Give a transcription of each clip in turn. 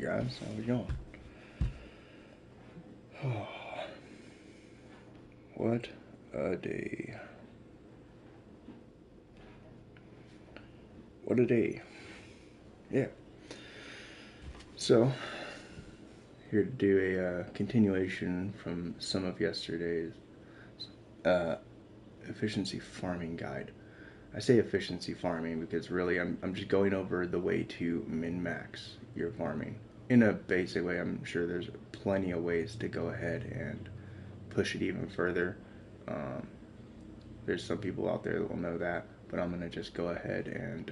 guys, how's it going? What a day. What a day. Yeah. So, here to do a continuation from some of yesterday's uh, efficiency farming guide. I say efficiency farming because really I'm just going over the way to min-max your farming. In a basic way, I'm sure there's plenty of ways to go ahead and push it even further. Um, there's some people out there that will know that, but I'm going to just go ahead and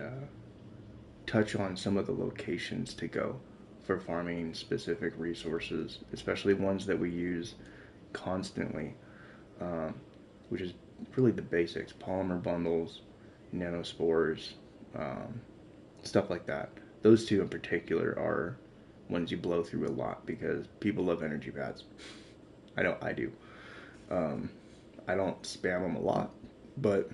touch on some of the locations to go for farming specific resources, especially ones that we use constantly, um, which is really the basics: polymer bundles, nanospores, um, stuff like that. Those two in particular are ones you blow through a lot because people love energy pads. I know I do. Um, I don't spam them a lot, but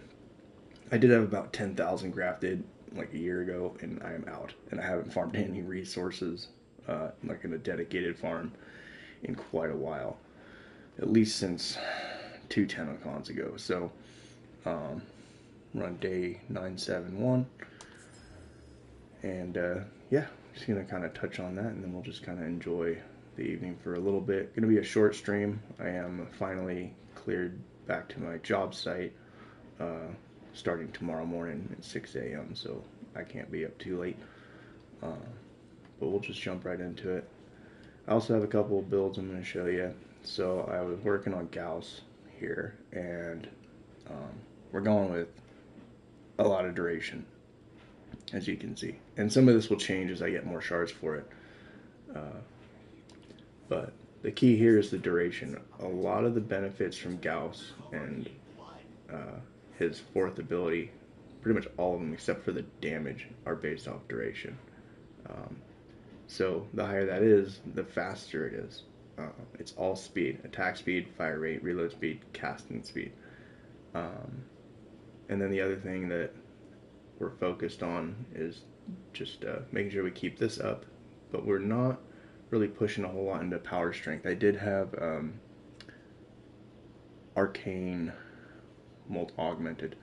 I did have about 10,000 grafted like a year ago, and I am out. And I haven't farmed any resources, like in a dedicated farm, in quite a while. At least since 2 10 ago. So, um, we're on day 971. And yeah, just going to kind of touch on that, and then we'll just kind of enjoy the evening for a little bit. Going to be a short stream. I am finally cleared back to my job site. Starting tomorrow morning at 6 a.m., so I can't be up too late. Uh, but we'll just jump right into it. I also have a couple of builds I'm going to show you. So I was working on Gauss here, and we're going with a lot of duration, as you can see. And some of this will change as I get more shards for it. But the key here is the duration. A lot of the benefits from Gauss and his fourth ability, pretty much all of them except for the damage, are based off duration. So the higher that is, the faster it is. It's all speed: attack speed, fire rate, reload speed, casting speed. And then the other thing that we're focused on is just making sure we keep this up, but we're not really pushing a whole lot into power strength. I did have arcane molt augmented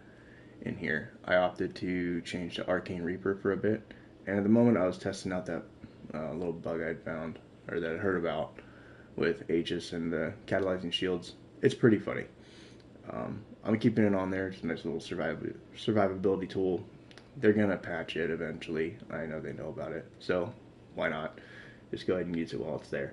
in here. I opted to change to Arcane Reaper for a bit, and at the moment I was testing out that little bug I'd found, or that I heard about, with Aegis and the catalyzing shields. It's pretty funny. I'm keeping it on there. It's a nice little survivability tool. They're gonna patch it eventually. I know they know about it, so why not? Just go ahead and use it while it's there.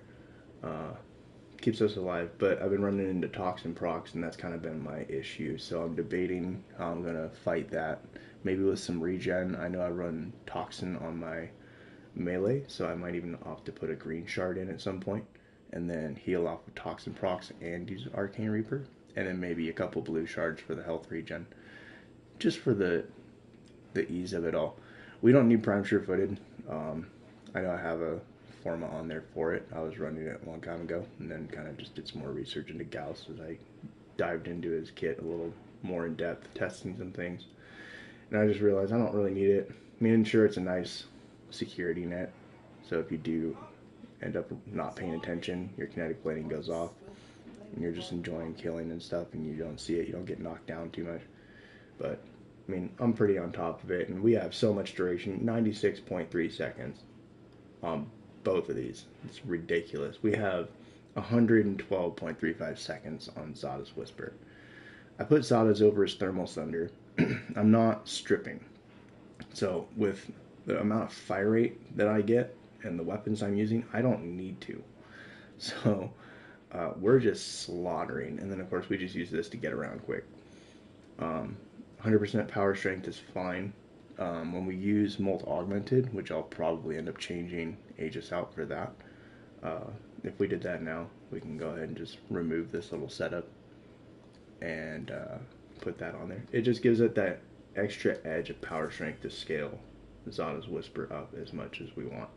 Keeps us alive, but I've been running into toxin procs, and that's kind of been my issue. So I'm debating how I'm gonna fight that. Maybe with some regen. I know I run toxin on my melee, so I might even opt to put a green shard in at some point, and then heal off with toxin procs and use Arcane Reaper, and then maybe a couple blue shards for the health regen, just for the ease of it all. We don't need Prime Sure Footed. I know I have a Forma on there for it. I was running it a long time ago, and then kind of just did some more research into Gauss as I dived into his kit a little more in depth, testing some things. And I just realized I don't really need it. I mean, sure, it's a nice security net, so if you do end up not paying attention, your kinetic plating goes off, and you're just enjoying killing and stuff, and you don't see it, you don't get knocked down too much. But I mean, I'm pretty on top of it, and we have so much duration, 96.3 seconds on both of these. It's ridiculous. We have 112.35 seconds on Zada's Whisper. I put Zada's over his Thermal Thunder. I'm not stripping. So with the amount of fire rate that I get and the weapons I'm using, I don't need to. So we're just slaughtering. And then, of course, we just use this to get around quick. 100% power strength is fine. When we use Molt Augmented, which I'll probably end up changing Aegis out for that, if we did that now, we can go ahead and just remove this little setup and put that on there. It just gives it that extra edge of power strength to scale Zada's Whisper up as much as we want.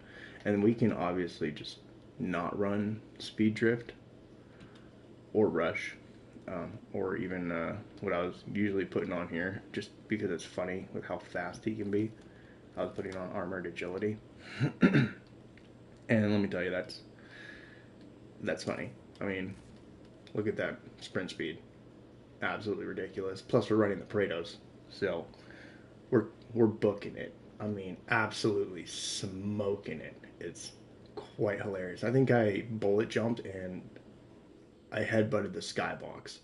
And we can obviously just not run Speed Drift or Rush, or even what I was usually putting on here, just because it's funny with how fast he can be. I was putting on Armored Agility. And let me tell you, that's funny. I mean, look at that sprint speed, absolutely ridiculous. Plus, we're running the Prados, so we're booking it. I mean, absolutely smoking it. It's quite hilarious. I think I bullet jumped and I headbutted the skybox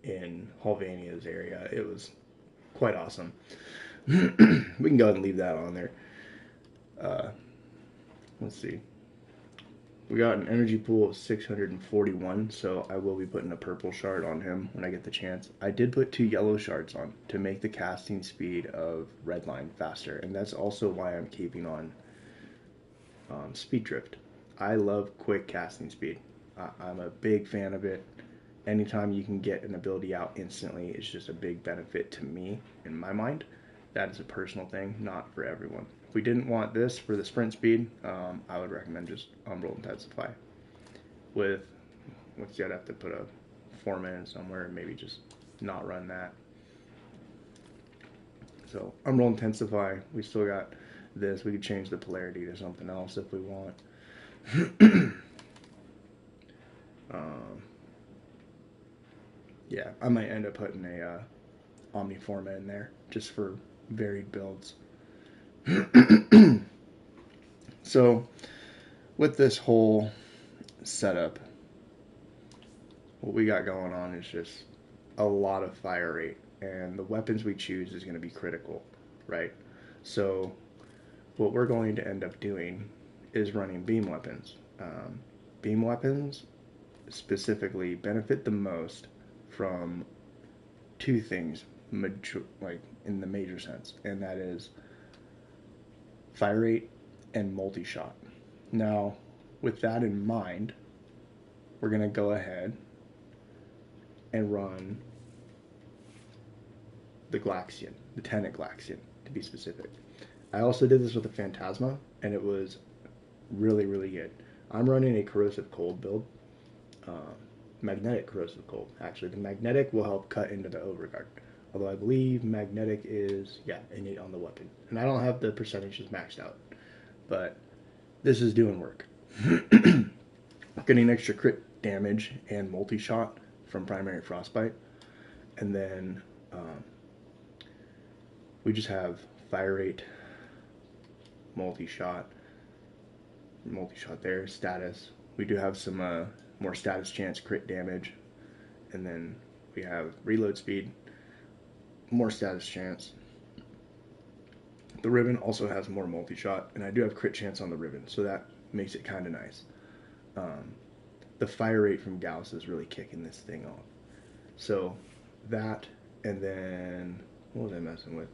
in Halvania's area. It was quite awesome. We can go ahead and leave that on there. Uh, let's see. We got an energy pool of 641, so I will be putting a purple shard on him when I get the chance. I did put 2 yellow shards on to make the casting speed of Redline faster, and that's also why I'm keeping on Speed Drift. I love quick casting speed. I'm a big fan of it. Anytime you can get an ability out instantly, it's just a big benefit to me in my mind. That is a personal thing, not for everyone. If we didn't want this for the sprint speed, I would recommend just Umbral Intensify. With, let's see, I'd have to put a 4-man somewhere and maybe just not run that. So Umbral Intensify, we still got this. We could change the polarity to something else if we want. Yeah, I might end up putting a Omniforma in there just for varied builds. So, with this whole setup, what we got going on is just a lot of fire rate, and the weapons we choose is going to be critical, right? So, what we're going to end up doing is running beam weapons. Beam weapons specifically benefit the most from 2 things, like in the major sense, and that is fire rate and multi-shot. Now, with that in mind, we're going to go ahead and run the Glaxian, the Tenet Glaxian, to be specific. I also did this with a Phantasma, and it was really, really good. I'm running a Corrosive Cold build. Magnetic Corrosive Cold. Actually, the Magnetic will help cut into the Overguard. Although I believe Magnetic is, innate on the weapon. And I don't have the percentages maxed out. But this is doing work. Getting extra crit damage and multi-shot from primary Frostbite. And then we just have fire rate, multi-shot there, status. We do have some more status chance crit damage, and then we have reload speed, more status chance. The Ribbon also has more multi-shot, and I do have crit chance on the Ribbon, so that makes it kind of nice. The fire rate from Gauss is really kicking this thing off. So that, and then what was I messing with?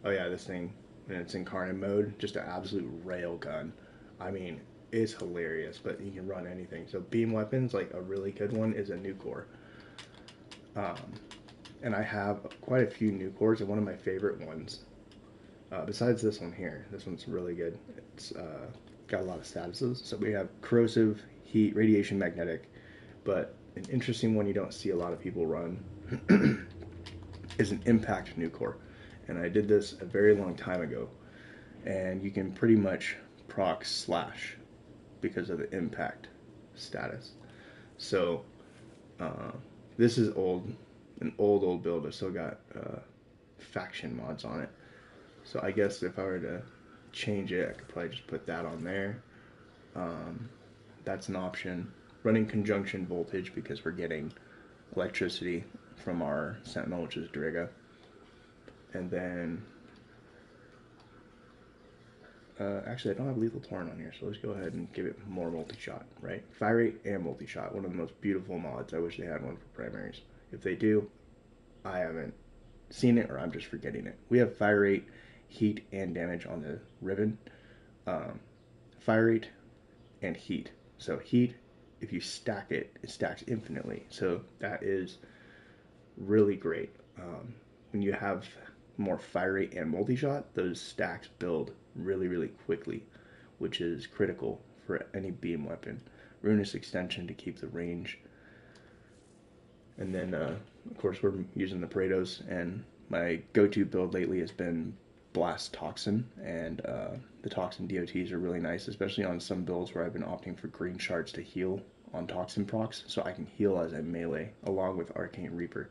Oh yeah, this thing, when it's incarnate mode, just an absolute rail gun. I mean, it's hilarious, but you can run anything. So beam weapons, like a really good one is a Nucor. And I have quite a few Nucors, and one of my favorite ones, besides this one here, this one's really good. It's got a lot of statuses. So we have corrosive, heat, radiation, magnetic, but an interesting one you don't see a lot of people run is an impact Nucor. And I did this a very long time ago, and you can pretty much proc slash because of the impact status. So this is an old build. I still got faction mods on it. So I guess if I were to change it, I could probably just put that on there. That's an option. Running conjunction voltage because we're getting electricity from our Sentinel, which is Driga. And then actually, I don't have Lethal Torrent on here, so let's go ahead and give it more multi-shot, right? Fire rate and multi-shot, one of the most beautiful mods. I wish they had one for primaries. If they do, I haven't seen it, or I'm just forgetting it. We have fire rate, heat, and damage on the Ribbon. Fire rate and heat. So heat, if you stack it, it stacks infinitely. So that is really great. When you have more fire rate and multi-shot, those stacks build really, really quickly, which is critical for any beam weapon. Ruinous extension to keep the range. And then, of course, we're using the Praetos, and my go-to build lately has been blast toxin, and the toxin DOTs are really nice, especially on some builds where I've been opting for green shards to heal on toxin procs, so I can heal as I melee along with Arcane Reaper.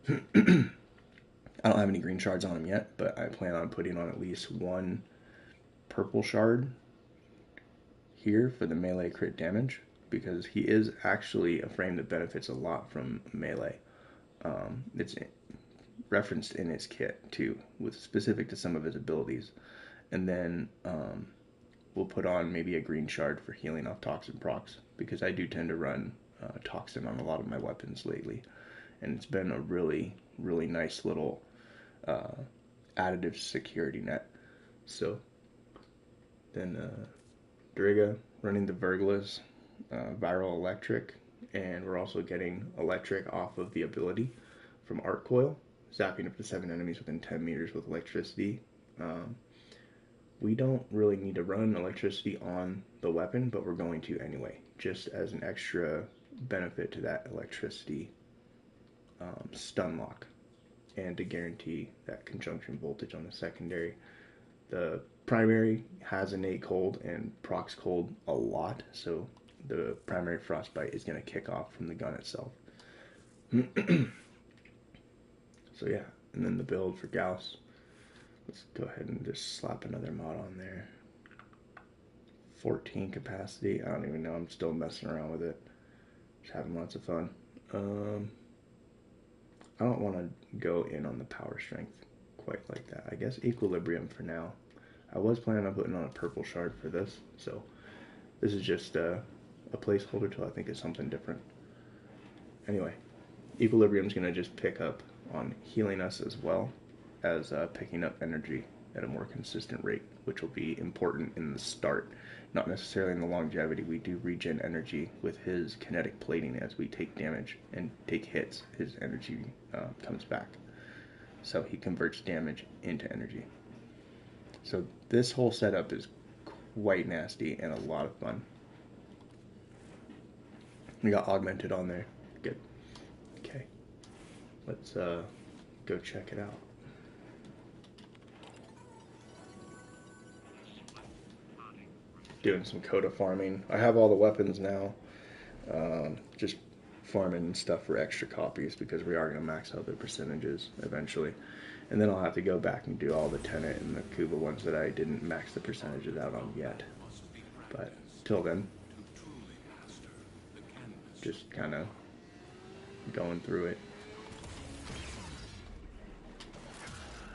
I don't have any green shards on him yet, but I plan on putting on at least one purple shard here for the melee crit damage, because he is actually a frame that benefits a lot from melee. It's referenced in his kit too, with specific to some of his abilities. And then we'll put on maybe a green shard for healing off toxin procs, because I do tend to run toxin on a lot of my weapons lately, and it's been a really, really nice little additive security net. So then Driga running the Verglas Viral Electric, and we're also getting Electric off of the ability from Arc Coil, zapping up to 7 enemies within 10 meters with electricity. We don't really need to run electricity on the weapon, but we're going to anyway, just as an extra benefit to that electricity stun lock, and to guarantee that conjunction voltage on the secondary. The primary has innate cold and procs cold a lot, so the primary frostbite is going to kick off from the gun itself. So yeah, and then the build for Gauss. Let's go ahead and just slap another mod on there. 14 capacity. I don't even know. I'm still messing around with it. Just having lots of fun. I don't want to go in on the power strength quite like that. I guess equilibrium for now. I was planning on putting on a purple shard for this, so this is just a placeholder till I think it's something different. Anyway, equilibrium is going to just pick up on healing us as well as picking up energy at a more consistent rate, which will be important in the start, not necessarily in the longevity. We do regen energy with his kinetic plating. As we take damage and take hits, his energy comes back. So he converts damage into energy. So this whole setup is quite nasty and a lot of fun. We got augmented on there. Good. Okay. Let's go check it out. Doing some Coda farming. I have all the weapons now. Just farming stuff for extra copies, because we are going to max out the percentages eventually. And then I'll have to go back and do all the Tenet and the Kuba ones that I didn't max the percentages out on yet. But till then, just kind of going through it.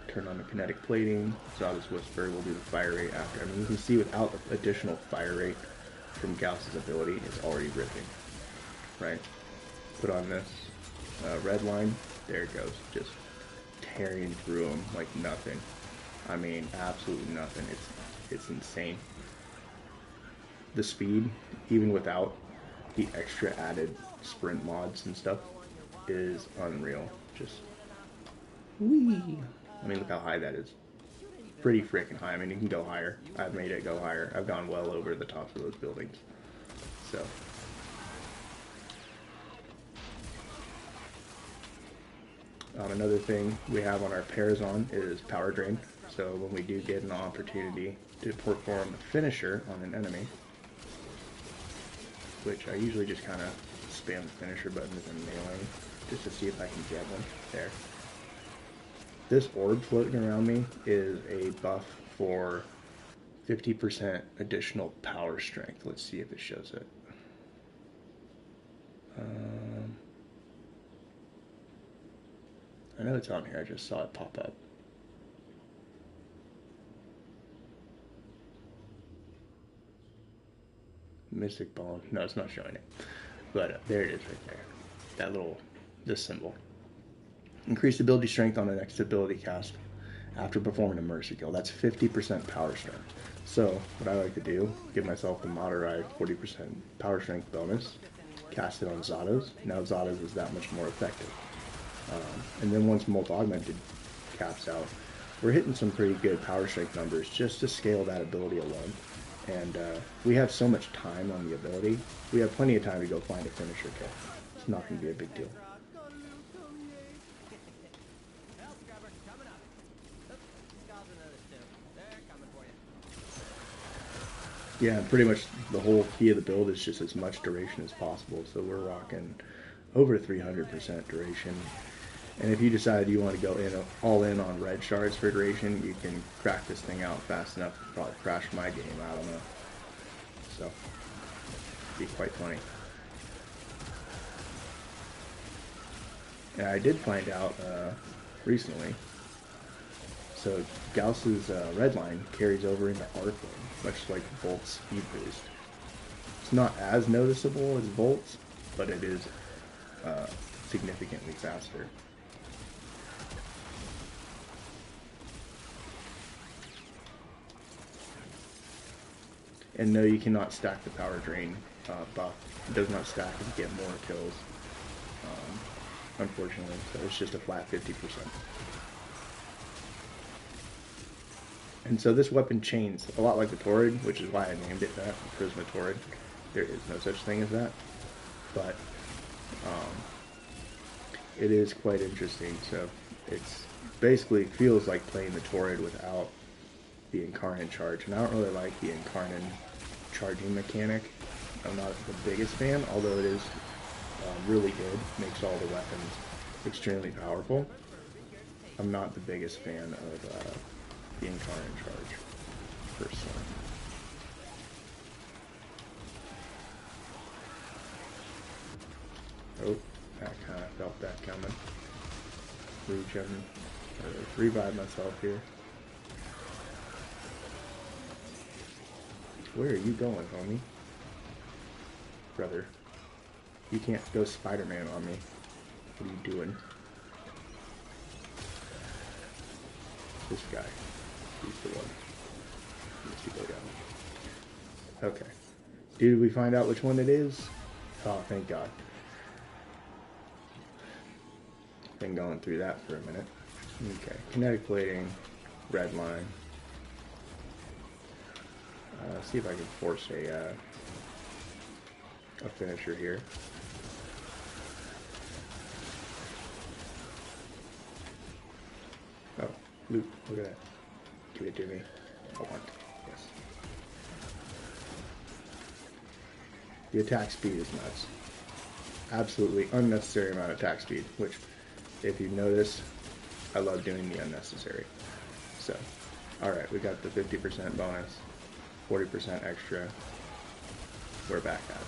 Turn on the kinetic plating. Zada's Whisper will do the fire rate after. I mean, you can see without the additional fire rate from Gauss's ability, it's already ripping. Right? Put on this red line. There it goes. Just tearing through them like nothing. I mean, absolutely nothing. It's insane. The speed, even without the extra added sprint mods and stuff, is unreal. Just whee. I mean, look how high that is. Pretty freaking high. I mean, you can go higher. I've made it go higher. I've gone well over the tops of those buildings. So another thing we have on our pairs on is power drain. So when we do get an opportunity to perform a finisher on an enemy, which I usually just kind of spam the finisher button as I'm melee, just to see if I can get one. There. This orb floating around me is a buff for 50% additional power strength. Let's see if it shows it. I know it's on here. I just saw it pop up. Mystic Bone. No, it's not showing it. But there it is right there. That little, this symbol. Increased ability strength on the next ability cast after performing a mercy kill. That's 50% power strength. So what I like to do, give myself the Moderai 40% power strength bonus, cast it on Zada's. Now Zada's is that much more effective. And then once Molt Augmented caps out, we're hitting some pretty good power strength numbers just to scale that ability alone. And we have so much time on the ability, we have plenty of time to go find a finisher kill. It's not going to be a big deal. Yeah, pretty much the whole key of the build is just as much duration as possible. So we're rocking over 300% duration. And if you decide you want to go in all in on red shards for duration, you can crack this thing out fast enough to probably crash my game. I don't know. So, it'd be quite funny. And I did find out recently. So Gauss's red line carries over into Warframe, much like Volt's speed boost. It's not as noticeable as Volt's, but it is significantly faster. And no, you cannot stack the power drain buff. It does not stack and get more kills, unfortunately. So it's just a flat 50%. And so this weapon chains a lot like the Torrid, which is why I named it that, Prisma Torrid. There is no such thing as that, but it is quite interesting. So it's basically feels like playing the Torrid without the Incarnate charge, and I don't really like the Incarnate charging mechanic. I'm not the biggest fan, although it is really good, makes all the weapons extremely powerful. I'm not the biggest fan of the Incarnate charge, personally. Oh, I kind of felt that coming. Revive myself here. Where are you going, homie? Brother. You can't go Spider-Man on me. What are you doing? This guy. He's the one. Needs to go down. Okay. Did we find out which one it is? Oh, thank God. Been going through that for a minute. Okay. Kinetic plating. Red line. See if I can force a finisher here. Oh, loot, look at that. Give it to me. I want. Yes. The attack speed is nuts. Absolutely unnecessary amount of attack speed, which, if you notice, I love doing the unnecessary. So, alright, we got the 50% bonus. 40% extra. We're back at it.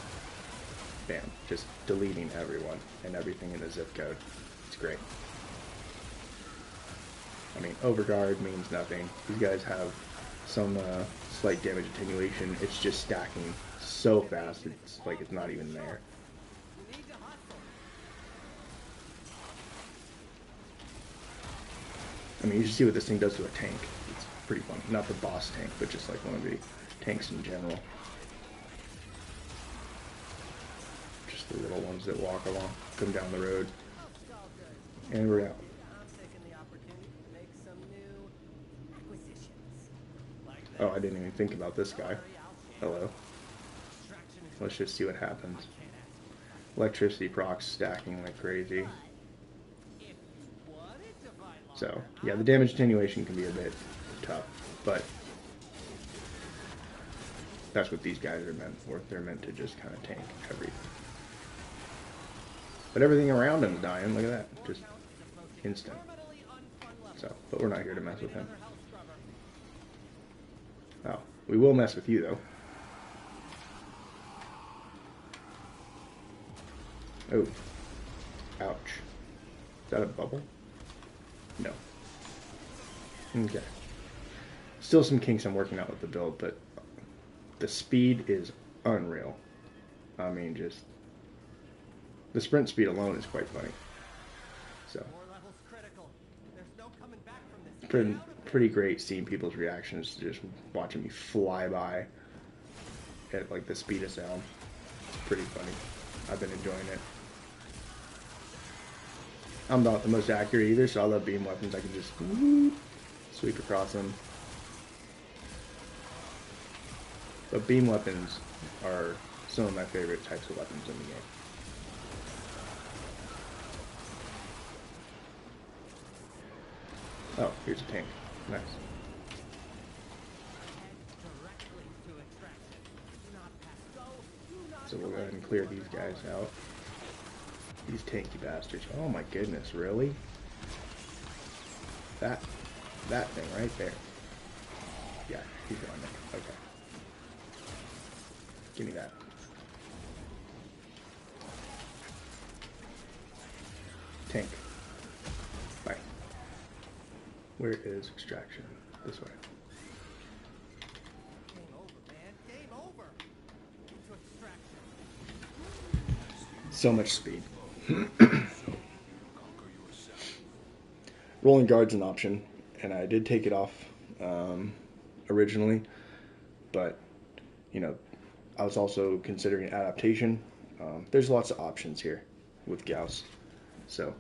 Bam. Just deleting everyone and everything in the zip code. It's great. I mean, overguard means nothing. These guys have some slight damage attenuation. It's just stacking so fast, it's like it's not even there. I mean, you should see what this thing does to a tank. It's pretty fun. Not the boss tank, but just like one of the tanks in general. Just the little ones that walk along, come down the road. And we're out. Oh, I didn't even think about this guy. Hello. Let's just see what happens. Electricity procs stacking like crazy. So, yeah, the damage attenuation can be a bit tough, but that's what these guys are meant for. They're meant to just kind of tank everything. But everything around him is dying. Look at that. Just instant. So, but we're not here to mess with him. Oh, we will mess with you, though. Oh. Ouch. Is that a bubble? No. Okay. Still some kinks I'm working out with the build, but the speed is unreal. I mean, just the sprint speed alone is quite funny. So, pretty great seeing people's reactions to just watching me fly by at like the speed of sound. It's pretty funny. I've been enjoying it. I'm not the most accurate either, so I love beam weapons. I can just sweep across them. But beam weapons are some of my favorite types of weapons in the game. Oh, here's a tank. Nice. So we'll go ahead and clear these guys out. These tanky bastards. Oh my goodness, really? That thing right there. Yeah, keep going there. Okay. Give me that. Tank. Bye. Where is extraction? This way. Game over, man. Game over. To extraction. So much speed. Rolling guard's an option, and I did take it off originally, but you know, I was also considering adaptation. There's lots of options here with Gauss. So,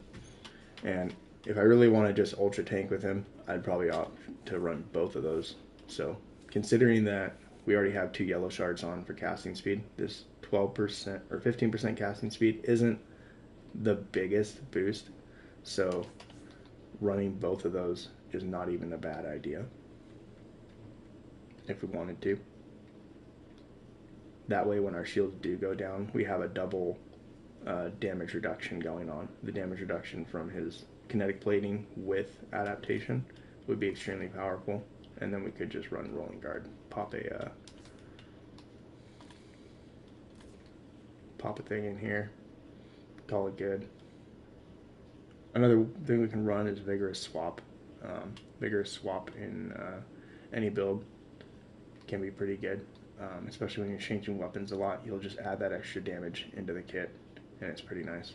and if I really want to just ultra tank with him, I'd probably opt to run both of those. So, considering that we already have 2 yellow shards on for casting speed, this 12% or 15% casting speed isn't the biggest boost. So, running both of those is not even a bad idea if we wanted to. That way when our shields do go down, we have a double damage reduction going on. The damage reduction from his kinetic plating with adaptation would be extremely powerful, and then we could just run rolling guard, pop a thing in here, call it good. Another thing we can run is vigorous swap. Vigorous swap in any build can be pretty good, especially when you're changing weapons a lot. You'll just add that extra damage into the kit, and it's pretty nice.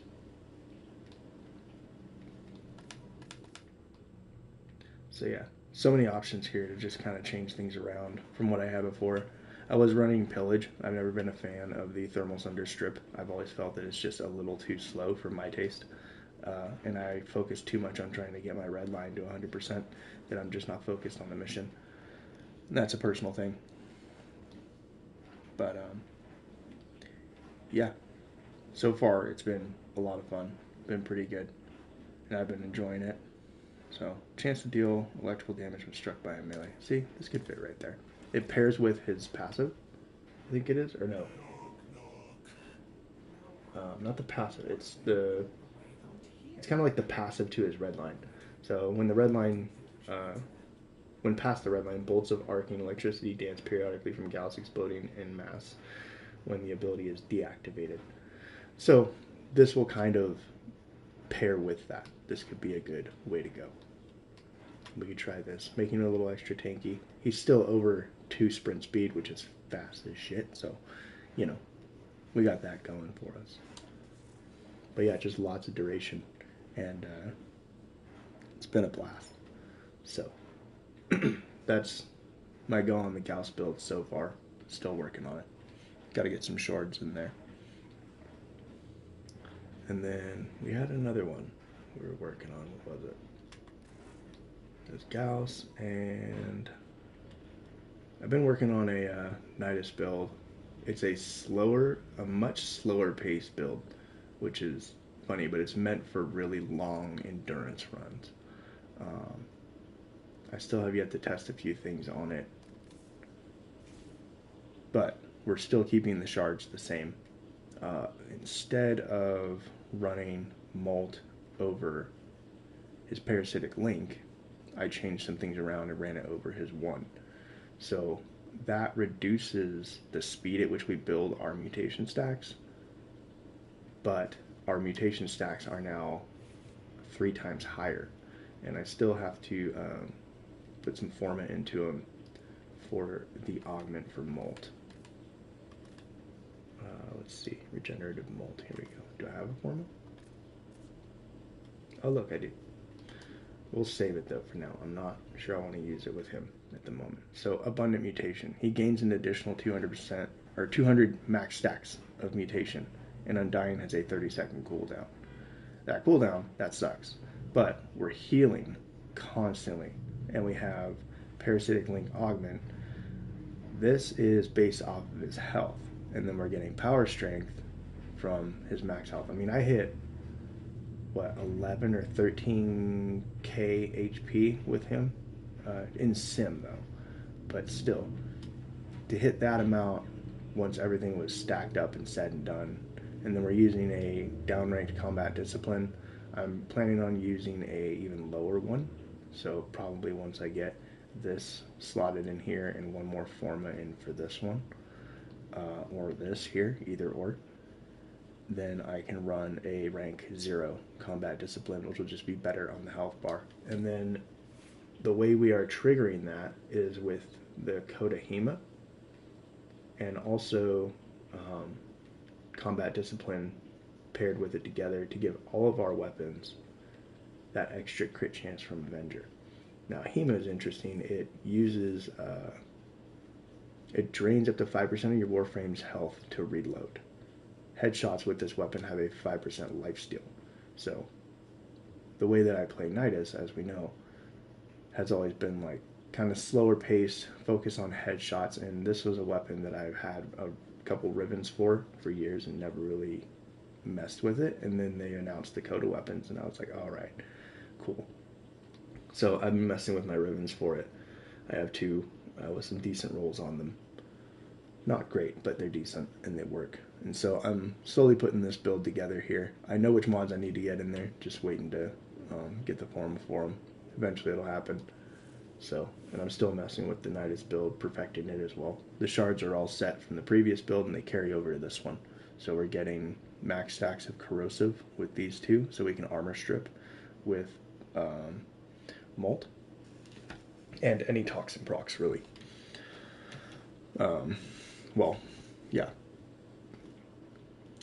So yeah, so many options here to just kind of change things around from what I had before. I was running Pillage. I've never been a fan of the Thermal Sunder strip. I've always felt that it's just a little too slow for my taste. And I focus too much on trying to get my red line to 100% that I'm just not focused on the mission. And that's a personal thing. But yeah, so far it's been a lot of fun. Been pretty good. And I've been enjoying it. So, chance to deal electrical damage when struck by a melee. See, this could fit right there. It pairs with his passive, I think it is, or no? Not the passive, it's kind of like the passive to his red line. So when the red line, when past the red line, bolts of arcing electricity dance periodically from Gauss exploding en masse when the ability is deactivated. So this will kind of pair with that. This could be a good way to go. We could try this, making it a little extra tanky. He's still over 2 sprint speed, which is fast as shit. So, you know, we got that going for us. But yeah, just lots of duration. And it's been a blast. So that's my go on the Gauss build so far. Still working on it. Got to get some shards in there. And then we had another one we were working on. What was it? There's Gauss, and I've been working on a Nidus build. It's a much slower paced build, which is funny, but it's meant for really long endurance runs. I still have yet to test a few things on it, but we're still keeping the shards the same. Instead of running Molt over his parasitic link, I changed some things around and ran it over his 1. So that reduces the speed at which we build our mutation stacks, but our mutation stacks are now 3 times higher, and I still have to put some forma into them for the augment for Molt. Let's see, regenerative Molt, here we go. Do I have a forma? Oh look, I do. We'll save it though for now. I'm not sure I want to use it with him at the moment. So abundant mutation. He gains an additional 200% or 200 max stacks of mutation, and Undying has a 30-second cooldown. That cooldown, that sucks. But we're healing constantly, and we have parasitic link augment. This is based off of his health, and then we're getting power strength from his max health. I mean, I hit what, 11 or 13k HP with him in sim though, but still to hit that amount once everything was stacked up and said and done. And then we're using a downranked combat discipline. I'm planning on using a even lower one. So probably once I get this slotted in here and one more forma in for this one, or this here, either or, then I can run a rank 0 combat discipline, which will just be better on the health bar. And then the way we are triggering that is with the Coda Hema and also combat discipline paired with it together to give all of our weapons that extra crit chance from Avenger. Now, Hema is interesting. It uses, it drains up to 5% of your Warframe's health to reload. Headshots with this weapon have a 5% lifesteal. So, the way that I play Nidus, as we know, has always been like kind of slower pace, focus on headshots, and this was a weapon that I've had a couple ribbons for years and never really messed with it. And then they announced the Coda weapons, and I was like, all right, cool. So I've been messing with my ribbons for it. I have two with some decent rolls on them. Not great, but they're decent and they work. And so I'm slowly putting this build together here. I know which mods I need to get in there, just waiting to get the form for them. Eventually it'll happen. So, and I'm still messing with the Nidus build, perfecting it as well. The shards are all set from the previous build and they carry over to this one. So we're getting max stacks of corrosive with these two, so we can armor strip with Molt and any toxin procs, really. Well, yeah,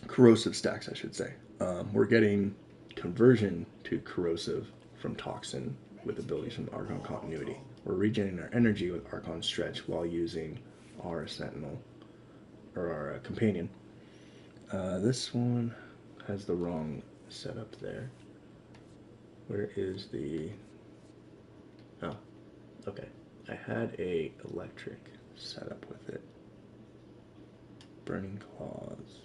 corrosive stacks, I should say. We're getting conversion to corrosive from toxin with abilities from Archon Continuity. We're regenerating our energy with Archon Stretch while using our Sentinel, or our Companion. This one has the wrong setup there. Where is the... Oh, okay. I had a electric setup with it. Burning Claws.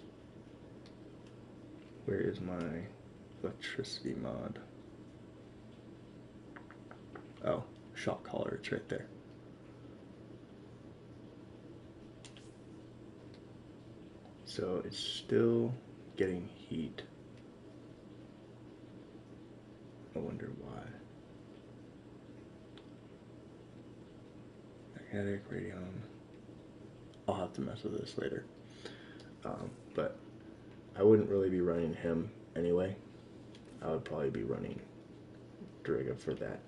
Where is my electricity mod? Oh, Shock Collar, it's right there. So it's still getting heat. I wonder why. Magnetic, Radion. I'll have to mess with this later. But I wouldn't really be running him anyway. I would probably be running Driga for that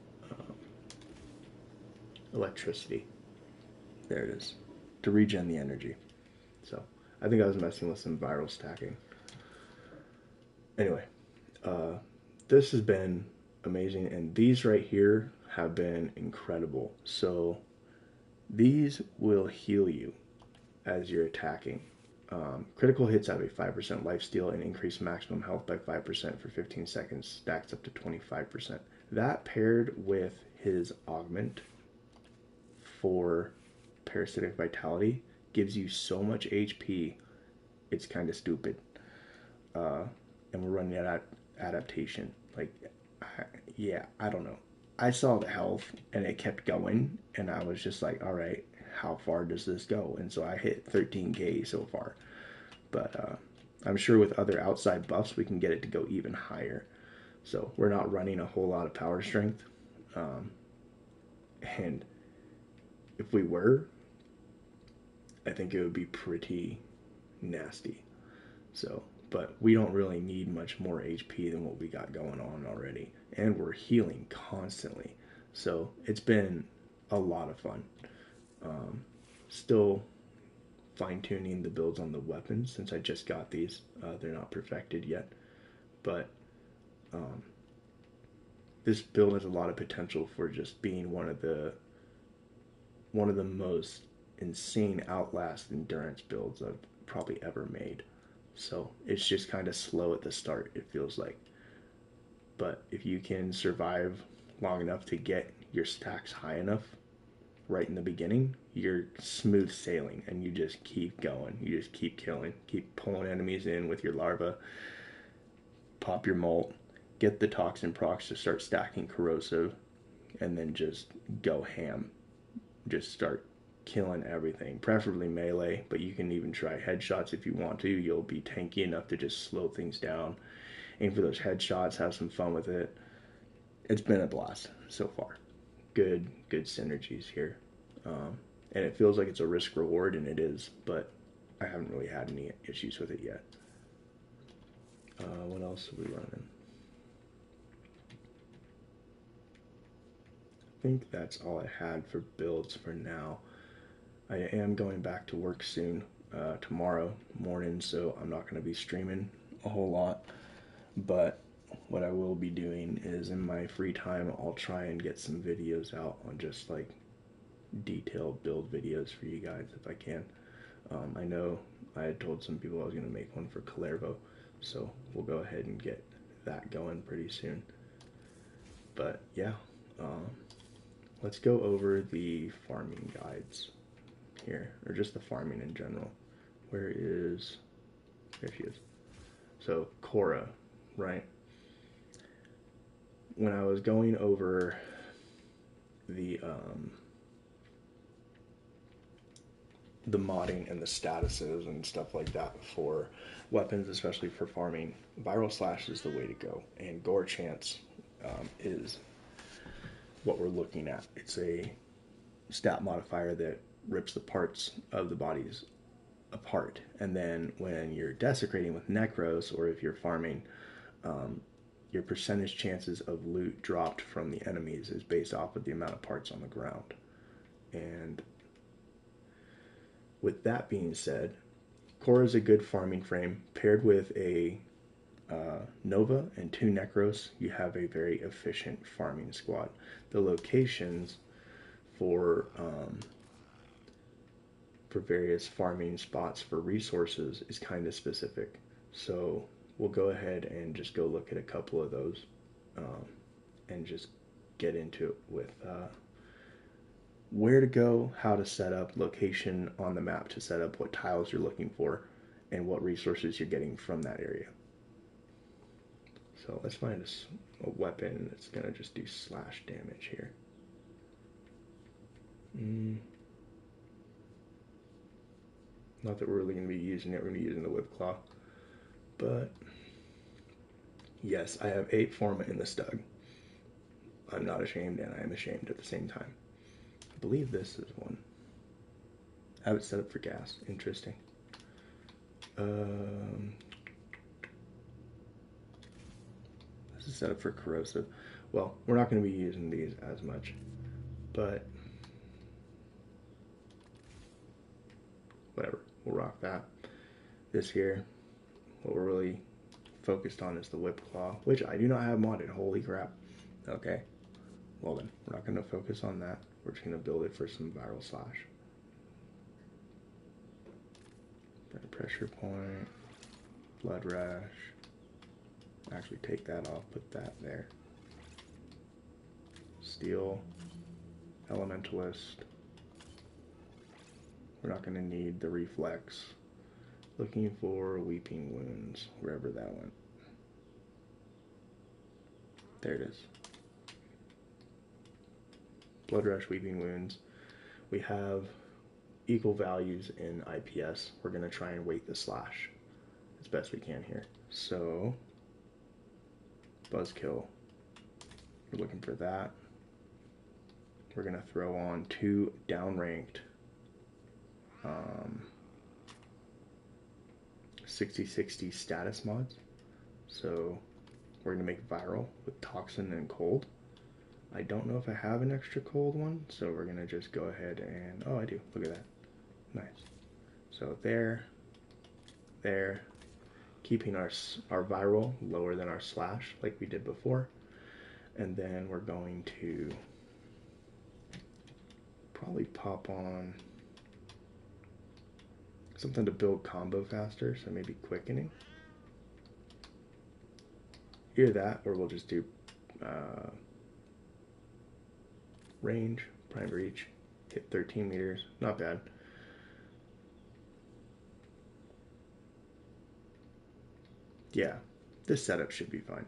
electricity. There it is. To regen the energy. So I think I was messing with some viral stacking. Anyway, this has been amazing, and these right here have been incredible. So these will heal you as you're attacking. Critical hits have a 5% lifesteal and increase maximum health by 5% for 15 seconds, stacks up to 25%. That paired with his augment for parasitic vitality gives you so much HP, it's kind of stupid. And we're running that adaptation. Like, yeah, I don't know. I saw the health and it kept going, and I was just like, all right, how far does this go? And so I hit 13k so far. But I'm sure with other outside buffs, we can get it to go even higher. So we're not running a whole lot of power strength. And if we were, I think it would be pretty nasty. So, but we don't really need much more HP than what we got going on already. And we're healing constantly. So it's been a lot of fun. Still fine-tuning the builds on the weapons since I just got these. They're not perfected yet. But this build has a lot of potential for just being one of the most insane Outlast endurance builds I've probably ever made. So it's just kind of slow at the start, it feels like. But if you can survive long enough to get your stacks high enough right in the beginning, you're smooth sailing and you just keep going. You just keep killing, keep pulling enemies in with your larva, pop your molt, get the toxin procs to start stacking corrosive, and then just go ham. Just start killing everything, preferably melee, but you can even try headshots if you want to. You'll be tanky enough to just slow things down. Aim for those headshots, have some fun with it. It's been a blast so far. Good synergies here. And it feels like it's a risk reward, and it is, but I haven't really had any issues with it yet. What else are we running? I think that's all I had for builds for now. I am going back to work soon, tomorrow morning, so I'm not going to be streaming a whole lot. But what I will be doing is in my free time, I'll try and get some videos out on just like detailed build videos for you guys if I can. I know I had told some people I was going to make one for Calervo, so we'll go ahead and get that going pretty soon. But yeah, let's go over the farming guides here, or just the farming in general. Where is, there she is. So Cora, right? When I was going over the modding and the statuses and stuff like that for weapons, especially for farming, viral slash is the way to go, and gore chance is what we're looking at. It's a stat modifier that rips the parts of the bodies apart, and then when you're desecrating with necros, or if you're farming, your percentage chances of loot dropped from the enemies is based off of the amount of parts on the ground. And with that being said, Core is a good farming frame. Paired with a Nova and 2 Necros, you have a very efficient farming squad. The locations for various farming spots for resources is kind of specific. So we'll go ahead and just go look at a couple of those and just get into it with where to go, how to set up, location on the map to set up, what tiles you're looking for, and what resources you're getting from that area. So let's find a weapon that's going to just do slash damage here. Not that we're really going to be using it, we're going to be using the whip claw. But yes, I have 8 Forma in the Stug. I'm not ashamed, and I am ashamed at the same time. I believe this is one. I have it set up for gas. Interesting. This is set up for corrosive. Well, we're not going to be using these as much, but whatever. We'll rock that. This here, what we're really focused on is the whip claw, which I do not have modded. Holy crap. Okay. Well then, we're not going to focus on that. We're just going to build it for some viral slash. Pressure point, blood rash. Actually take that off, put that there. Steel, elementalist. We're not going to need the reflex. Looking for weeping wounds, wherever that went. There it is. Blood rush, weeping wounds. We have equal values in IPS. We're going to try and weight the slash as best we can here. So, buzzkill. We're looking for that. We're going to throw on 2 downranked 60/60 status mods. So we're going to make viral with toxin and cold. I don't know if I have an extra cold one, so we're going to just go ahead and, oh, I do. Look at that. Nice. So there, keeping our viral lower than our slash like we did before. And then we're going to probably pop on something to build combo faster, so maybe quickening. Either that, or we'll just do range, prime reach, hit 13 meters, not bad. Yeah, this setup should be fine.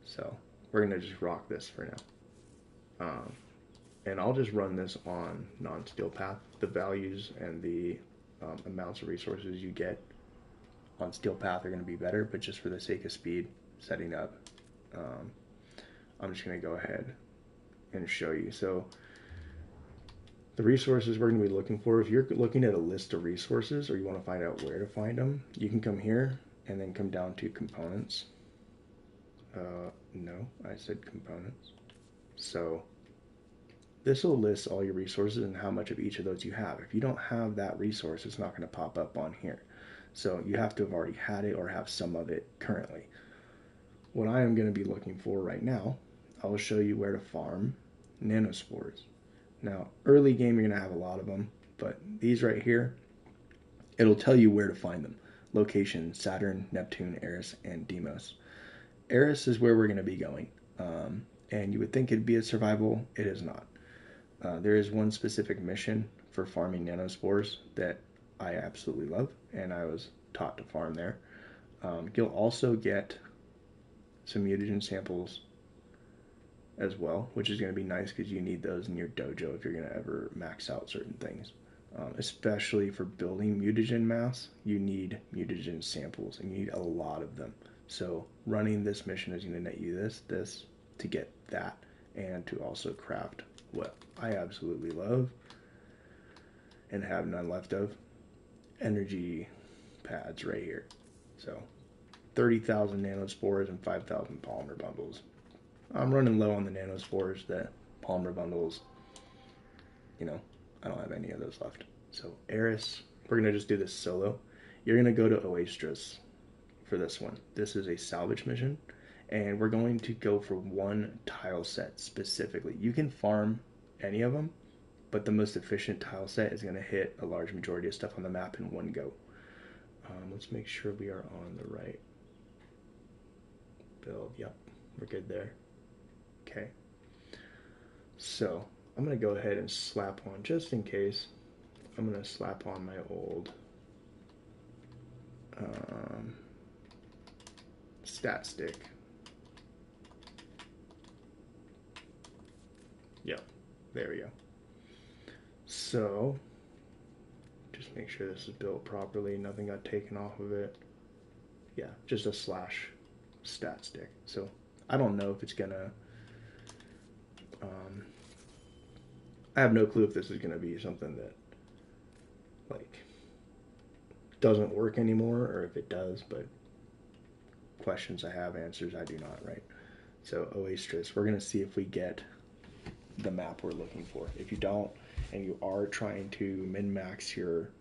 So we're gonna just rock this for now. And I'll just run this on non-steel path. The values and the amounts of resources you get on steel path are going to be better, but just for the sake of speed setting up, I'm just going to go ahead and show you. So the resources we're going to be looking for, if you're looking at a list of resources or you want to find out where to find them, you can come here and then come down to components. No, I said components. So this will list all your resources and how much of each of those you have. If you don't have that resource, it's not going to pop up on here. So you have to have already had it or have some of it currently. What I am going to be looking for right now, I will show you where to farm nanospores. Now, early game, you're going to have a lot of them, but these right here, it'll tell you where to find them. Location, Saturn, Neptune, Eris, and Deimos. Eris is where we're going to be going. And you would think it'd be a survival. It is not. There is one specific mission for farming nanospores that I absolutely love, and I was taught to farm there. You'll also get some mutagen samples as well, which is going to be nice because you need those in your dojo if you're going to ever max out certain things. Especially for building mutagen mass, you need mutagen samples, and you need a lot of them. So running this mission is going to net you this to get that, and to also craft what I absolutely love and have none left of, energy pads right here. So 30,000 nanospores and 5,000 polymer bundles. I'm running low on the nanospores. The polymer bundles, I don't have any of those left. So Eris, we're going to just do this solo. You're going to go to Oasis for this one. This is a salvage mission, and we're going to go for one tile set specifically. You can farm any of them, but the most efficient tile set is going to hit a large majority of stuff on the map in one go. Let's make sure we are on the right build. Yep, we're good there. Okay. So I'm going to go ahead and slap on, just in case, I'm going to slap on my old stat stick. Yep, there we go. So just make sure this is built properly, nothing got taken off of it. Yeah, just a slash stat stick. So I don't know if it's gonna I have no clue if this is gonna be something that like doesn't work anymore, or if it does, but questions I have, answers I do not, right? So Oasis, we're gonna see if we get the map we're looking for. If you don't, and you are trying to min-max your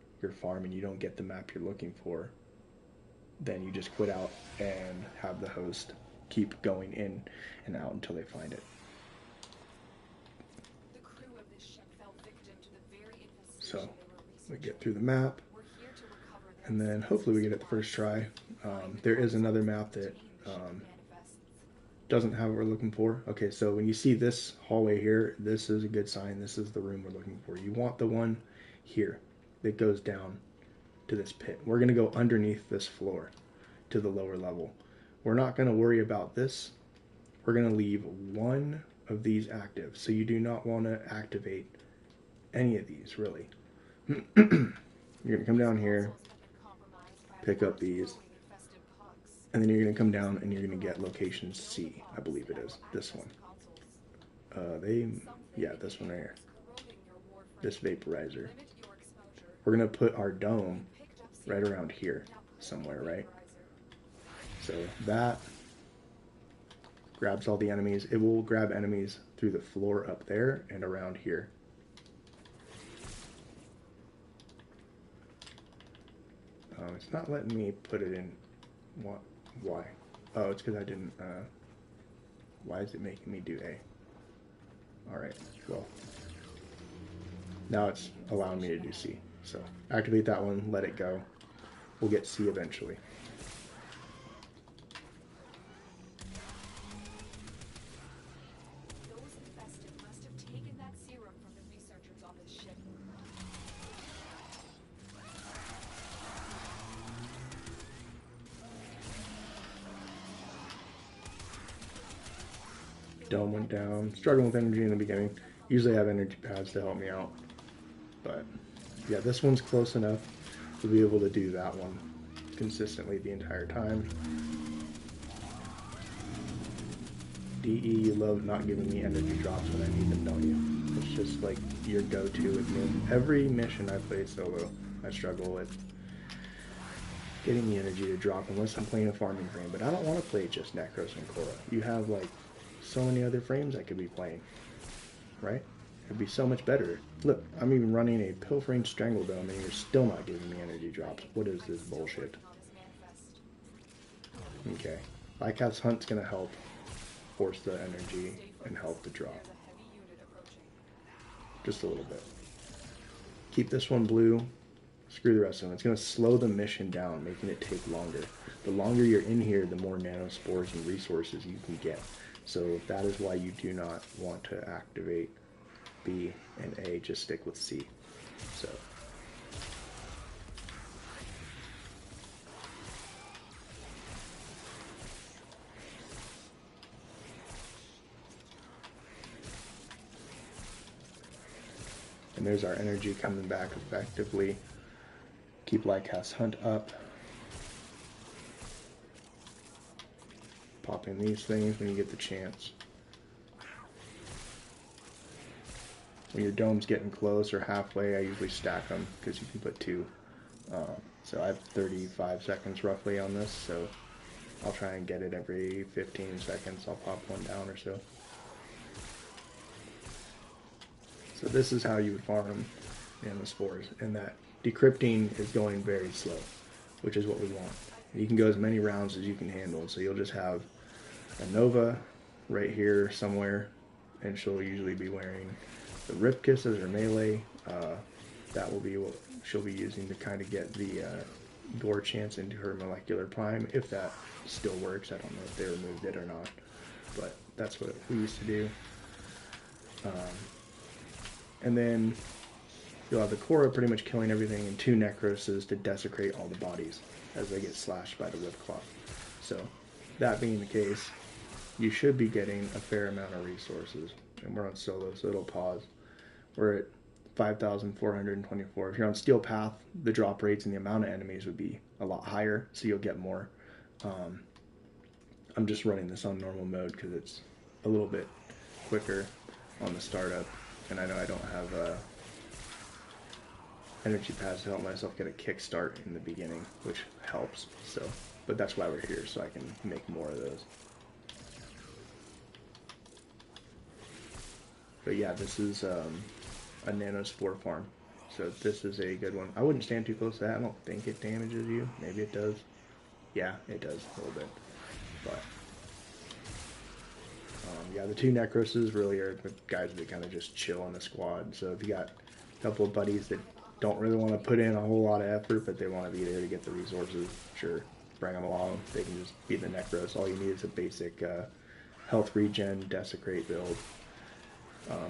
farm and you don't get the map you're looking for, then you just quit out and have the host keep going in and out until they find it. The crew of this ship fell victim to the very infestation So we get through the map, and then hopefully we get it the first try. There is another map that doesn't have what we're looking for. Okay, so when you see this hallway here, this is a good sign. This is the room we're looking for. You want the one here that goes down to this pit. We're going to go underneath this floor to the lower level. We're not going to worry about this. We're going to leave one of these active. So you do not want to activate any of these, really. You're going to come down here, pick up these, and then you're going to come down and you're going to get location C, I believe it is, this one. This one right here. This vaporizer. We're going to put our dome right around here somewhere, right? So that grabs all the enemies. It will grab enemies through the floor up there and around here. It's not letting me put it in. What? Why? Oh, it's because I didn't. Why is it making me do A? Alright, well. Now it's allowing me to do C. So activate that one, let it go. We'll get C eventually. Those infested must have taken that serum from the researchers on this ship. dome went down. Struggling with energy in the beginning. Usually I have energy pads to help me out. But yeah, this one's close enough to be able to do that one consistently the entire time. DE, you love not giving me energy drops when I need them, don't you? It's just like your go-to with me. Every mission I play solo, I struggle with getting the energy to drop unless I'm playing a farming frame. But I don't want to play just Necros and Korra. You have like so many other frames I could be playing, right? It'd be so much better. Look, I'm even running a Pilfering Strangledome and you're still not giving me energy drops. What is this bullshit? Okay. Lycat's Hunt's gonna help force the energy and help the drop. Just a little bit. Keep this one blue. Screw the rest of them. It's going to slow the mission down, making it take longer. The longer you're in here, the more nanospores and resources you can get. So that is why you do not want to activate B and A. Just stick with C. So. And there's our energy coming back effectively. Keep Lycat's Hunt up. Pop in these things when you get the chance. When your dome's getting close or halfway, I usually stack them because you can put two. So I have 35 seconds roughly on this, so I'll try and get it every 15 seconds. I'll pop one down or so. So this is how you would farm in the spores, and that decrypting is going very slow, which is what we want. You can go as many rounds as you can handle, so you'll just have a Nova right here somewhere, and she'll usually be wearing the Rip Kiss as her melee. That will be what she'll be using to kind of get the gore chance into her molecular prime, if that still works. I don't know if they removed it or not, but that's what we used to do. And then you'll have the Korra pretty much killing everything and two Necroses to desecrate all the bodies as they get slashed by the whip claw. So, that being the case, you should be getting a fair amount of resources. And we're on solo, so it'll pause. We're at 5,424. If you're on Steel Path, the drop rates and the amount of enemies would be a lot higher, so you'll get more. I'm just running this on normal mode because it's a little bit quicker on the startup. And I know I don't have energy pads to help myself get a kickstart in the beginning, which helps. So, but that's why we're here, so I can make more of those. But yeah, this is a nanospore farm, so this is a good one. I wouldn't stand too close to that. I don't think it damages you. Maybe it does. Yeah, it does a little bit, but. Yeah, the two Necroses really are the guys that kind of just chill on the squad. So if you got a couple of buddies that don't really want to put in a whole lot of effort, but they want to be there to get the resources, sure, bring them along. They can just be the Necros. All you need is a basic health regen, desecrate build.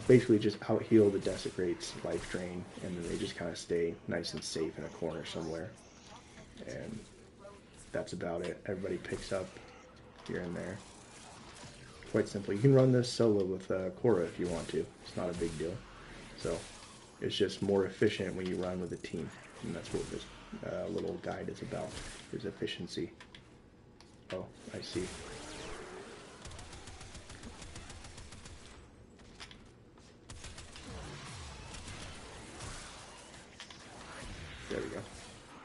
Basically just out heal the desecrates, life drain, and then they just kind of stay nice and safe in a corner somewhere. And that's about it. Everybody picks up here and there. Quite simple. You can run this solo with Korra if you want to. It's not a big deal. So it's just more efficient when you run with a team, and that's what this little guide is about, is efficiency. Oh, I see. There we go.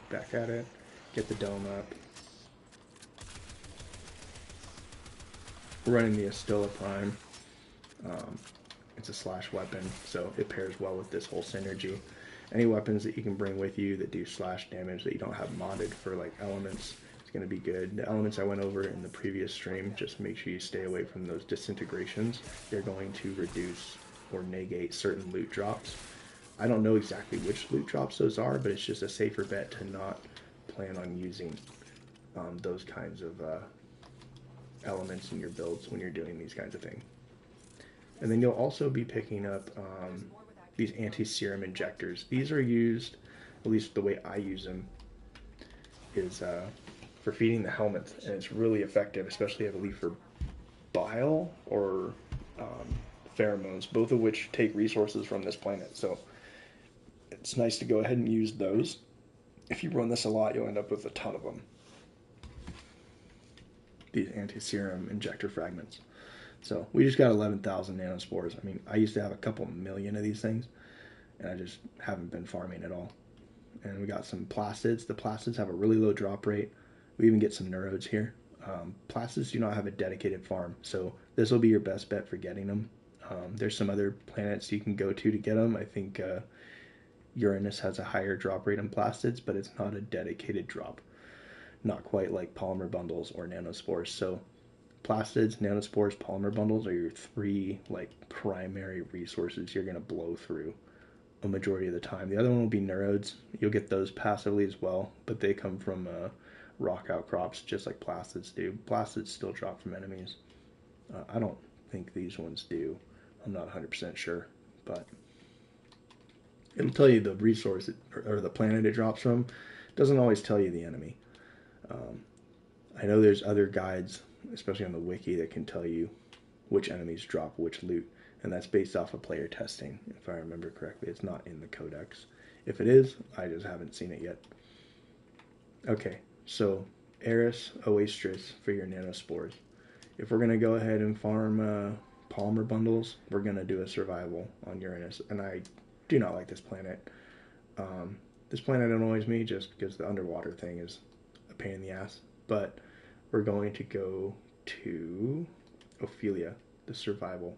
Back at it. Get the dome up. We're running the Astilla Prime. It's a slash weapon, so it pairs well with this whole synergy. Any weapons that you can bring with you that do slash damage that you don't have modded for like elements, it's going to be good. The elements I went over in the previous stream, just make sure you stay away from those disintegrations. They're going to reduce or negate certain loot drops. I don't know exactly which loot drops those are, but it's just a safer bet to not plan on using those kinds of elements in your builds when you're doing these kinds of things. And then you'll also be picking up these anti-serum injectors. These are used, at least the way I use them, is for feeding the helmets, and it's really effective, especially I believe for bile or pheromones, both of which take resources from this planet. So it's nice to go ahead and use those. If you run this a lot, you'll end up with a ton of them. These anti-serum injector fragments. So we just got 11,000 nanospores. I mean, I used to have a couple million of these things, and I just haven't been farming at all. And we got some plastids. The plastids have a really low drop rate. We even get some neurodes here. Plastids do not have a dedicated farm, so this will be your best bet for getting them. There's some other planets you can go to get them. I think Uranus has a higher drop rate on plastids, but it's not a dedicated drop. Not quite like polymer bundles or nanospores. So plastids, nanospores, polymer bundles are your three like primary resources you're going to blow through a majority of the time. The other one will be neurodes. You'll get those passively as well, but they come from rock outcrops just like plastids do. Plastids still drop from enemies. I don't think these ones do. I'm not 100% sure, but it'll tell you the resource or the planet it drops from. It doesn't always tell you the enemy. I know there's other guides, especially on the wiki, that can tell you which enemies drop which loot, and that's based off of player testing, if I remember correctly. It's not in the codex. If it is, I just haven't seen it yet. Okay, so Eris Oastrus for your nanospores. If we're going to go ahead and farm polymer bundles, we're going to do a survival on Uranus, and I do not like this planet. This planet annoys me just because the underwater thing is a pain in the ass, but we're going to go to Ophelia, the survival.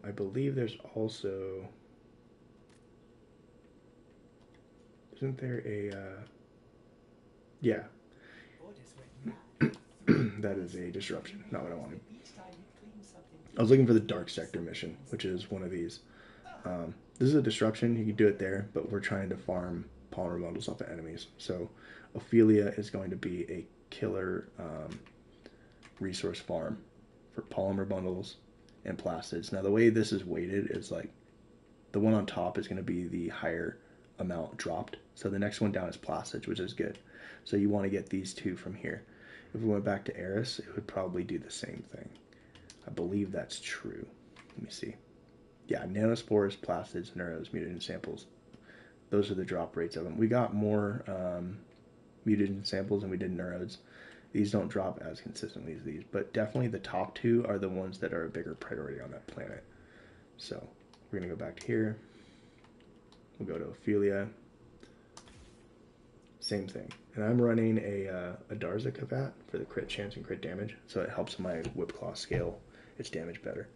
I believe there's also, isn't there a, yeah, that is a disruption, not what I wanted. I was looking for the Dark Sector mission, which is one of these. This is a disruption, you can do it there, but we're trying to farm polymer bundles off of enemies. So Ophelia is going to be a killer resource farm for polymer bundles and plastids. Now the way this is weighted is like the one on top is going to be the higher amount dropped. So the next one down is plastids, which is good. So you want to get these two from here. If we went back to Eris, it would probably do the same thing. I believe that's true. Let me see. Yeah, nanospores, plastids, neuros, mutagen samples. Those are the drop rates of them. We got more mutagen samples than we did neurodes. These don't drop as consistently as these, but definitely the top two are the ones that are a bigger priority on that planet. So we're going to go back to here. We'll go to Ophelia. Same thing. And I'm running a Darza Kavat for the crit chance and crit damage, so it helps my Whipclaw scale its damage better.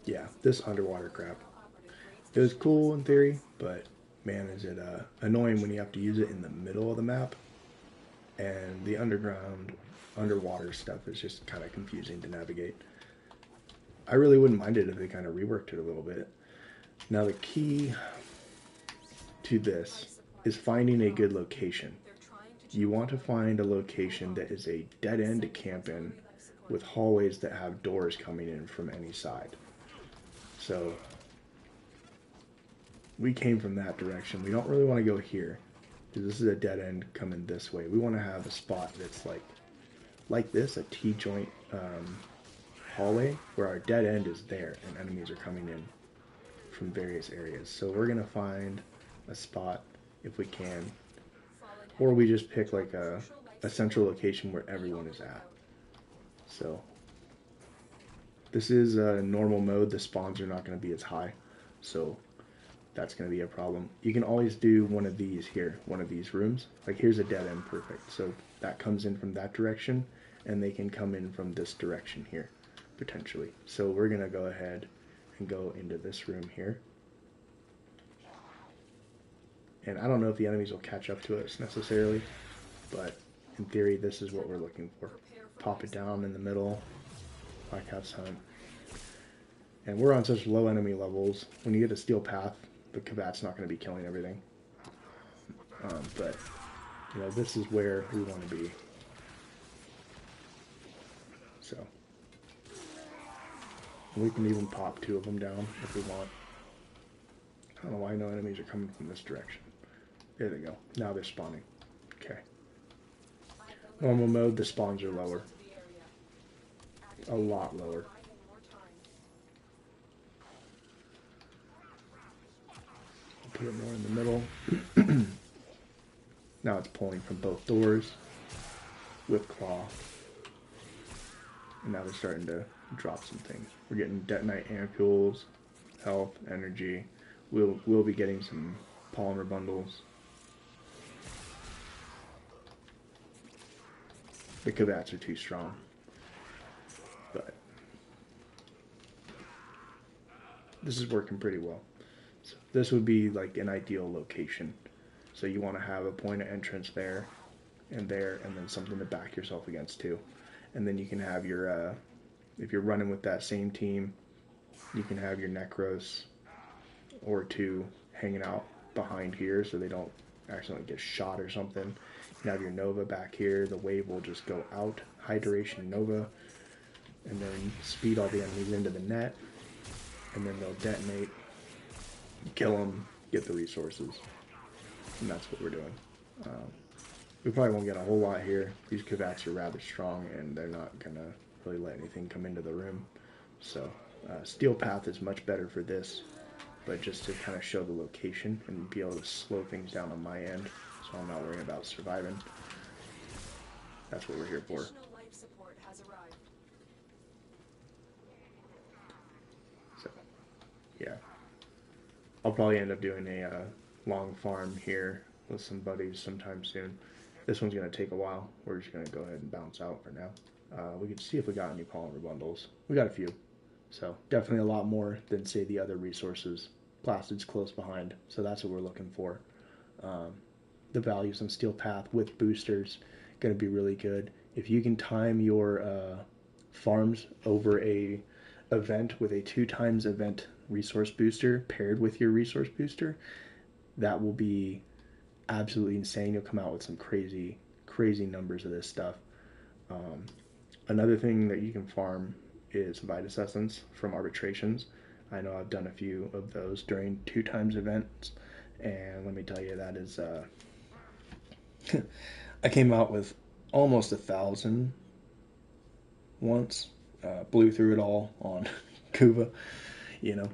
Yeah, this underwater crap. It was cool in theory, but man, is it annoying when you have to use it in the middle of the map. And the underwater stuff is just kind of confusing to navigate. I really wouldn't mind it if they kind of reworked it a little bit. Now the key to this is finding a good location. You want to find a location that is a dead end to camp in with hallways that have doors coming in from any side. So we came from that direction. We don't really want to go here because this is a dead end coming this way. We want to have a spot that's like this, a T-joint hallway where our dead end is there and enemies are coming in from various areas. So we're going to find a spot if we can, or we just pick like a central location where everyone is at. So this is a normal mode. The spawns are not going to be as high, so that's going to be a problem. You can always do one of these here, one of these rooms. Like here's a dead end, perfect. So that comes in from that direction, and they can come in from this direction here, potentially. So we're going to go ahead and go into this room here. And I don't know if the enemies will catch up to us necessarily, but in theory, this is what we're looking for. Pop it down in the middle, Black Cat's Hunt. And we're on such low enemy levels. When you get a steel path, the Kavat's not going to be killing everything. But, you know, this is where we want to be. So, we can even pop two of them down if we want. I don't know why no enemies are coming from this direction. There they go. Now they're spawning. Okay. Normal mode, the spawns are lower. A lot lower. I'll put it more in the middle. Now it's pulling from both doors with claw. And now they're starting to drop some things. We're getting detonite ampules, health, energy. We'll be getting some polymer bundles. The Kavats are too strong. But this is working pretty well. So this would be like an ideal location. So you want to have a point of entrance there, and then something to back yourself against too. And then you can have your, if you're running with that same team, you can have your Necros or two hanging out behind here so they don't accidentally get shot or something. You can have your Nova back here. The wave will just go out, high duration Nova, and then speed all the enemies into the net, and then they'll detonate, kill them, get the resources. And that's what we're doing. We probably won't get a whole lot here. These Kavats are rather strong, and they're not going to really let anything come into the room. So Steel Path is much better for this, but just to kind of show the location and be able to slow things down on my end, so I'm not worrying about surviving. That's what we're here for. Life support has arrived. So, yeah. I'll probably end up doing a long farm here with some buddies sometime soon. This one's going to take a while. We're just going to go ahead and bounce out for now. We can see if we got any polymer bundles. We got a few. So definitely a lot more than, say, the other resources. Placid's close behind, so that's what we're looking for. The values on Steel Path with boosters going to be really good. If you can time your farms over a event with a 2x event resource booster paired with your resource booster, that will be absolutely insane. You'll come out with some crazy numbers of this stuff. Another thing that you can farm is Vitus Essence from arbitrations. I know I've done a few of those during 2x events, and let me tell you, that is I came out with almost 1,000 once. Blew through it all on Kuva. You know,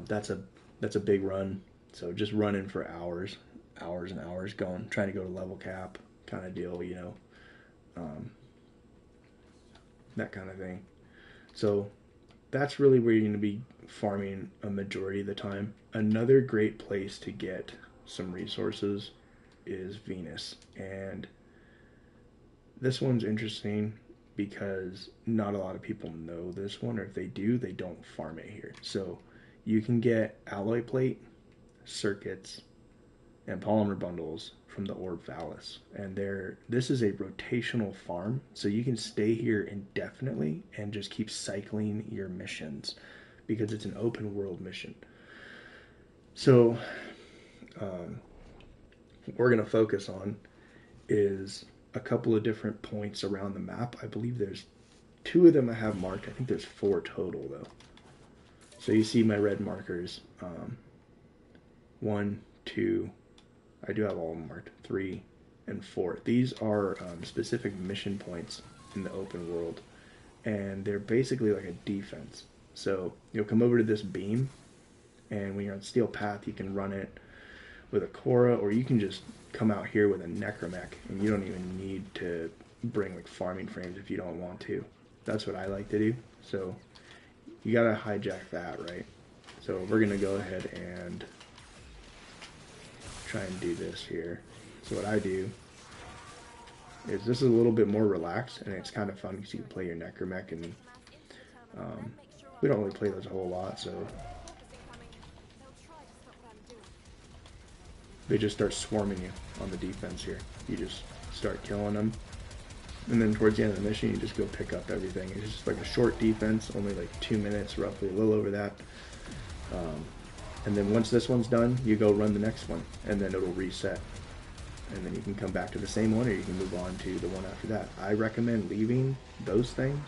that's a big run. So just running for hours and hours, trying to go to level cap kind of deal, you know, that kind of thing. So that's really where you're going to be farming a majority of the time. Another great place to get some resources is Venus, and this one's interesting because not a lot of people know this one, or if they do, they don't farm it here. So you can get alloy plate, circuits, and polymer bundles from the Orb Valis, and this is a rotational farm, so you can stay here indefinitely and just keep cycling your missions because it's an open world mission. So what we're going to focus on is a couple of different points around the map. I believe there's 2 of them I have marked. I think there's 4 total though. So you see my red markers. 1, 2, I do have all of them marked, 3, and 4. These are specific mission points in the open world, and they're basically like a defense. So you'll come over to this beam, and when you're on Steel Path, you can run it with a Cora, or you can just come out here with a Necromech, and you don't even need to bring like farming frames if you don't want to. That's what I like to do. So you gotta hijack that, right? So we're gonna go ahead and try and do this here. So what I do is, this is a little bit more relaxed, and it's kind of fun because you can play your Necromech, and we don't really play those a whole lot, so they just start swarming you on the defense here. You just start killing them, and then towards the end of the mission, you just go pick up everything. It's just like a short defense, only like 2 minutes, roughly, a little over that. And then once this one's done, you go run the next one, and then it'll reset. And then you can come back to the same one, or you can move on to the one after that. I recommend leaving those things.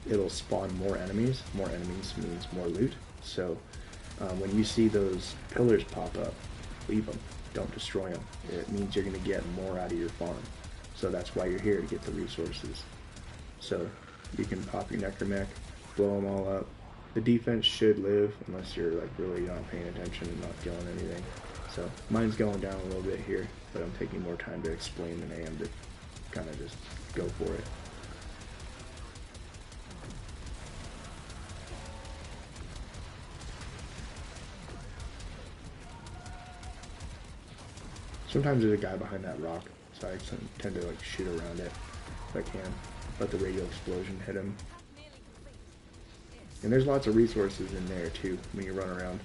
It'll spawn more enemies. More enemies means more loot. So when you see those pillars pop up, leave them. Don't destroy them. It means you're going to get more out of your farm. So that's why you're here, to get the resources. So you can pop your necromech, blow them all up. The defense should live unless you're like really not paying attention and not killing anything. So mine's going down a little bit here, but I'm taking more time to explain than I am to kind of just go for it. Sometimes there's a guy behind that rock, so I tend to like shoot around it if I can. Let the radio explosion hit him. And there's lots of resources in there too when you run around.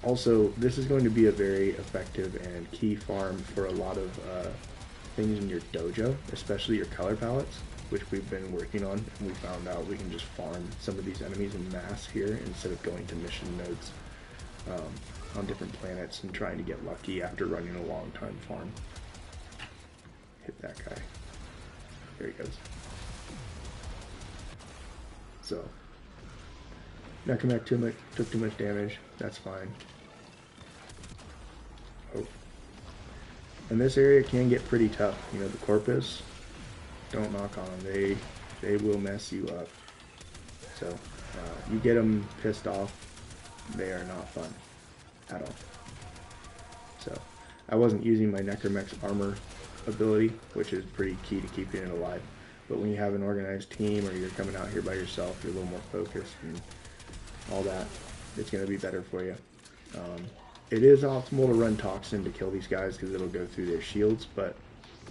Also, this is going to be a very effective and key farm for a lot of things in your dojo, especially your color palettes, which we've been working on. And we found out we can just farm some of these enemies in mass here instead of going to mission nodes on different planets and trying to get lucky after running a long time farm. Hit that guy. There he goes. So, Necromech took too much damage. That's fine. Oh. And this area can get pretty tough. You know, the Corpus, don't knock on them. They will mess you up. So, you get them pissed off, they are not fun at all. So, I wasn't using my Necromech's armor ability, which is pretty key to keeping it alive. But when you have an organized team or you're coming out here by yourself, you're a little more focused and all that, it's going to be better for you. It is optimal to run Toxin to kill these guys because it'll go through their shields, but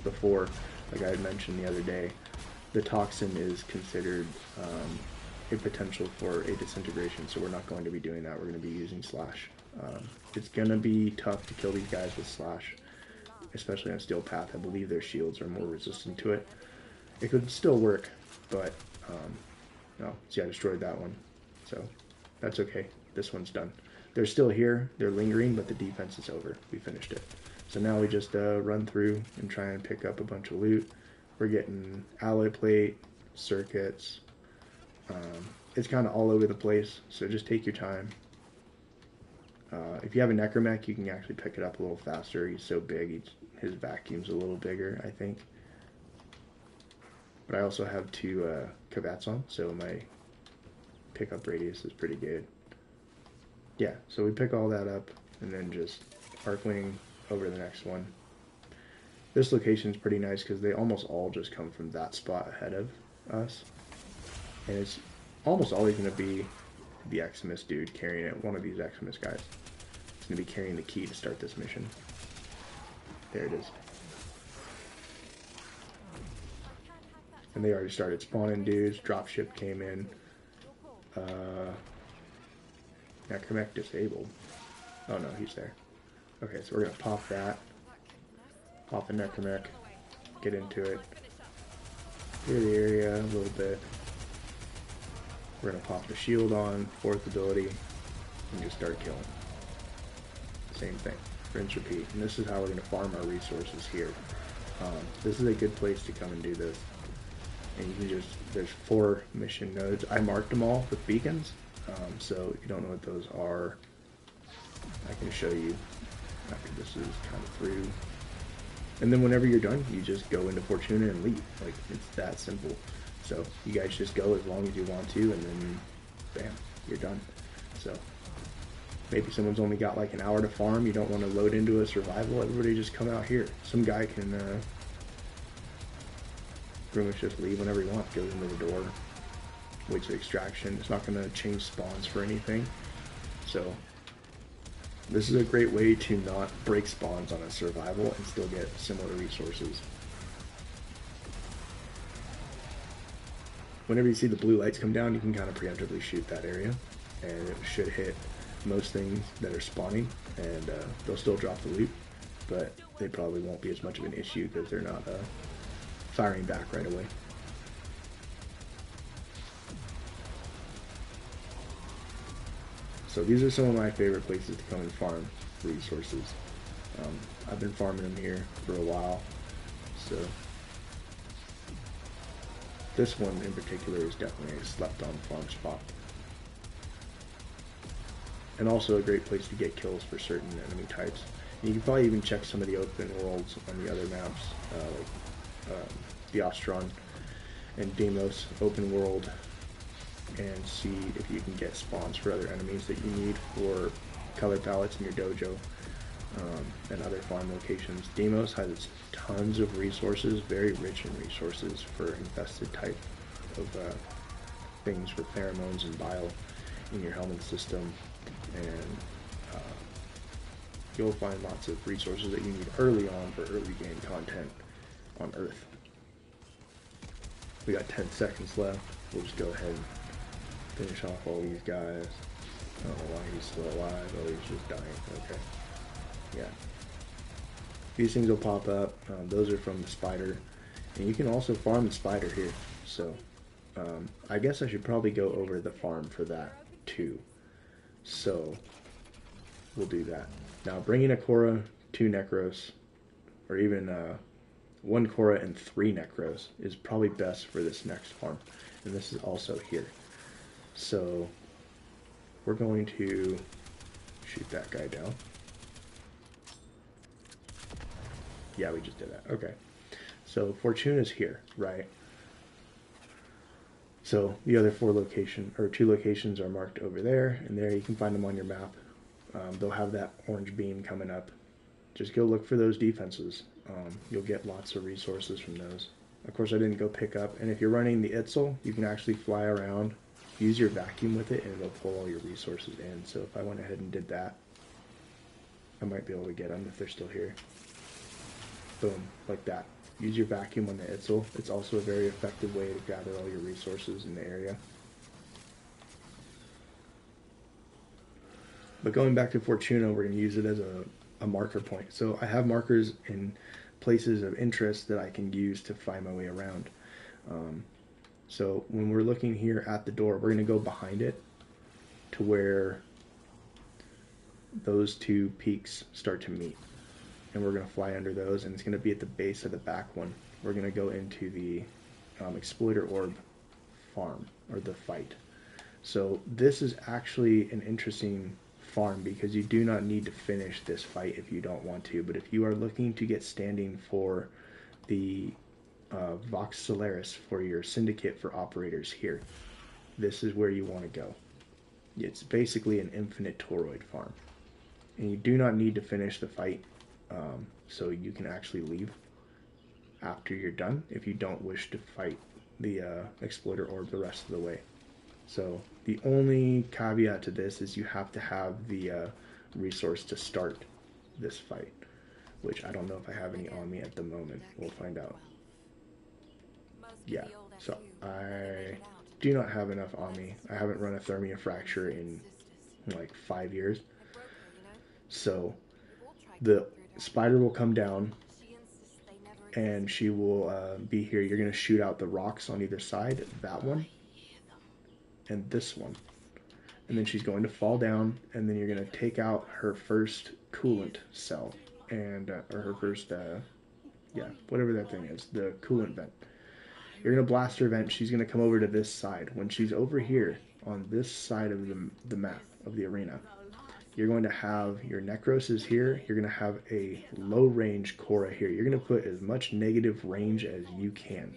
before, like I had mentioned the other day, the Toxin is considered a potential for a disintegration, so we're not going to be doing that. We're going to be using Slash. It's going to be tough to kill these guys with Slash, especially on Steel Path. I believe their shields are more resistant to it. It could still work, but no. See, I destroyed that one, so that's okay. This one's done. They're still here. They're lingering, but the defense is over. We finished it. So now we just run through and try and pick up a bunch of loot. We're getting alloy plate, circuits. It's kind of all over the place, so just take your time. If you have a Necromech, you can actually pick it up a little faster. He's so big, his vacuum's a little bigger, I think. But I also have two Kavats on, so my pickup radius is pretty good. Yeah, so we pick all that up, and then just Arcwing over to the next one. This location's pretty nice because they almost all just come from that spot ahead of us. And it's almost always going to be the Eximus dude carrying it, one of these Eximus guys. It's going to be carrying the key to start this mission. There it is. And they already started spawning dudes. Dropship came in. Necromech disabled. Oh no, he's there. Okay, so we're going to pop that. Pop the Necromech. Get into it. Clear the area a little bit. We're going to pop the shield on, 4th ability, and just start killing. Same thing. Rinse, repeat. And this is how we're going to farm our resources here. This is a good place to come and do this. And you can just, there's 4 mission nodes. I marked them all with beacons. So if you don't know what those are, I can show you after this is kind of through. And then whenever you're done, you just go into Fortuna and leave. Like, it's that simple. So you guys just go as long as you want to, and then bam, you're done. So maybe someone's only got like an hour to farm. You don't want to load into a survival. Everybody just come out here. Some guy can pretty much just leave whenever he wants. Goes into the door, waits for extraction. It's not going to change spawns for anything. So this is a great way to not break spawns on a survival and still get similar resources. Whenever you see the blue lights come down, you can kind of preemptively shoot that area, and it should hit most things that are spawning, and they'll still drop the loot, but they probably won't be as much of an issue because they're not firing back right away. So these are some of my favorite places to come and farm resources. I've been farming them here for a while, so this one in particular is definitely a slept-on farm spot. And also a great place to get kills for certain enemy types. You can probably even check some of the open worlds on the other maps, the Ostron and Deimos open world, and see if you can get spawns for other enemies that you need for color palettes in your dojo, and other farm locations. Deimos has tons of resources, very rich in resources for infested type of things for pheromones and bile in your helmet system, and you'll find lots of resources that you need early on for early game content on Earth. We got 10 seconds left. We'll just go ahead and finish off all these guys. I don't know why he's still alive. Oh, he's just dying. Okay. Yeah. These things will pop up. Those are from the spider. And you can also farm the spider here. So, I guess I should probably go over the farm for that too. So, we'll do that. Now, bringing a Korra, 2 Necros, or even 1 Korra and 3 Necros is probably best for this next farm. And this is also here. So, we're going to shoot that guy down. Yeah, we just did that. Okay. So, Fortuna's here, right? So, the other 2 locations are marked over there, and there you can find them on your map. They'll have that orange beam coming up. Just go look for those defenses. You'll get lots of resources from those. Of course, I didn't go pick up. And if you're running the Itzel, you can actually fly around, use your vacuum with it, and it'll pull all your resources in. So if I went ahead and did that, I might be able to get them if they're still here. Boom, like that. Use your vacuum on the Itzel. It's also a very effective way to gather all your resources in the area. But going back to Fortuna, we're going to use it as a marker point. So I have markers in places of interest that I can use to find my way around. So when we're looking here at the door, we're going to go behind it to where those 2 peaks start to meet. And we're going to fly under those, and it's going to be at the base of the back one. We're going to go into the exploiter orb farm, or the fight. So this is actually an interesting farm because you do not need to finish this fight if you don't want to. But if you are looking to get standing for the Vox Solaris for your syndicate for operators here, this is where you want to go. It's basically an infinite toroid farm. And you do not need to finish the fight. So you can actually leave after you're done if you don't wish to fight the exploiter orb the rest of the way. So the only caveat to this is you have to have the resource to start this fight, which I don't know if I have any on me at the moment. We'll find out. Yeah, so I do not have enough on me. I haven't run a Thermia Fracture in like 5 years. So the spider will come down and she will be here. You're going to shoot out the rocks on either side, that one and this one. And then she's going to fall down, and then you're going to take out her first coolant cell, and or her first, whatever that thing is, the coolant vent. You're going to blast her vent. She's going to come over to this side. When she's over here on this side of the map, of the arena, you're going to have your Necroses here. You're going to have a low range Korra here. You're going to put as much negative range as you can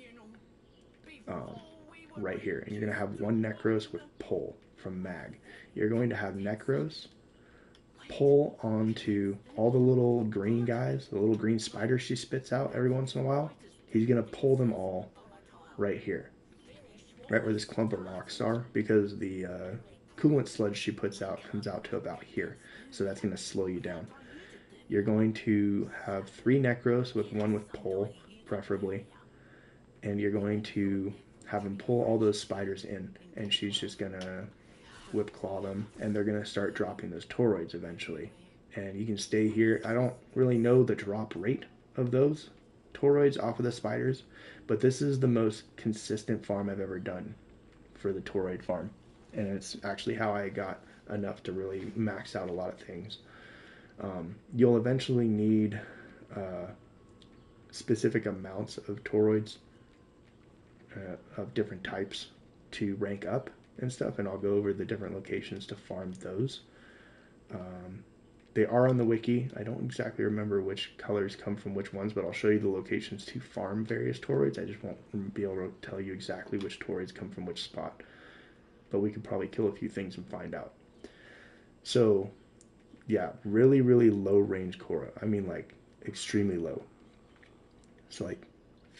right here. And you're going to have 1 Necros with pull from Mag. You're going to have Necros pull onto all the little green guys, the little green spiders she spits out every once in a while. He's going to pull them all right here, right where this clump of rocks are, because the coolant sludge she puts out comes out to about here. So that's going to slow you down. You're going to have 3 Necros with 1 with pull, preferably. And you're going to have them pull all those spiders in. And she's just going to whip claw them. And they're going to start dropping those toroids eventually. And you can stay here. I don't really know the drop rate of those toroids off of the spiders. But this is the most consistent farm I've ever done for the toroid farm. And it's actually how I got enough to really max out a lot of things. You'll eventually need specific amounts of toroids of different types to rank up and stuff, and I'll go over the different locations to farm those. They are on the wiki. I don't exactly remember which colors come from which ones, but I'll show you the locations to farm various toroids. I just won't be able to tell you exactly which toroids come from which spot. But we could probably kill a few things and find out. So, yeah, really, really low range Korra. I mean, like, extremely low. So, like,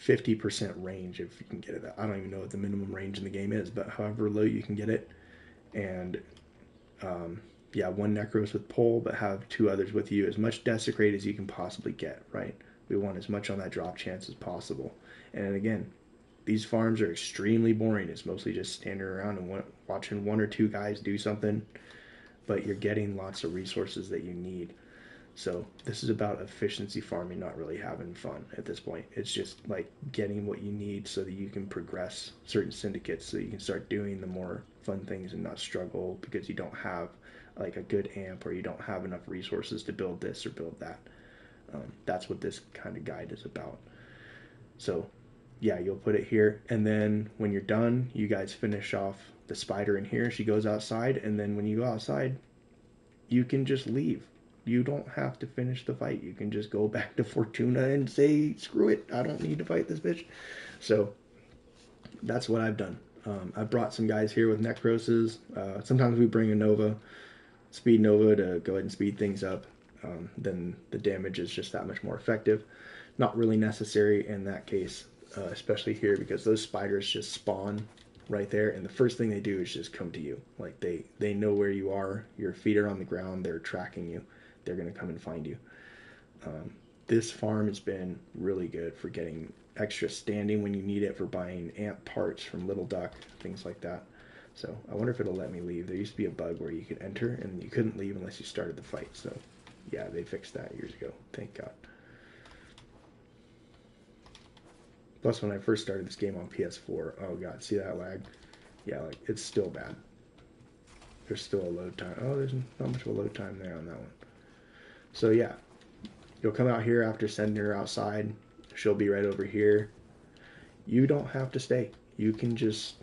50% range if you can get it. I don't even know what the minimum range in the game is, but however low you can get it. And yeah, one Necros with pole, but have two others with you. As much desecrate as you can possibly get, right? We want as much on that drop chance as possible. And again, these farms are extremely boring. It's mostly just standing around and watching one or two guys do something, but you're getting lots of resources that you need. So this is about efficiency farming, not really having fun at this point. It's just like getting what you need so that you can progress certain syndicates, so you can start doing the more fun things and not struggle because you don't have like a good amp or you don't have enough resources to build this or build that. That's what this kind of guide is about. So yeah, you'll put it here, and then when you're done, you guys finish off the spider in here. She goes outside, and then when you go outside, you can just leave. You don't have to finish the fight. You can just go back to Fortuna and say, screw it, I don't need to fight this bitch. So that's what I've done. I've brought some guys here with Necroses. Sometimes we bring a Nova, Speed Nova, to go ahead and speed things up. Then the damage is just that much more effective. Not really necessary in that case, especially here, because those spiders just spawn right there, and the first thing they do is just come to you. Like they know where you are. Your feet are on the ground. They're tracking you. They're going to come and find you. This farm has been really good for getting extra standing when you need it, for buying amp parts from Little Duck, things like that. So I wonder if it'll let me leave. There used to be a bug where you could enter and you couldn't leave unless you started the fight. So yeah, they fixed that years ago. Thank God. Plus, when I first started this game on PS4, oh god, see that lag? Yeah, like, it's still bad. There's still a load time. Oh, there's not much of a load time there on that one. So yeah, you'll come out here after sending her outside. She'll be right over here. You don't have to stay. You can just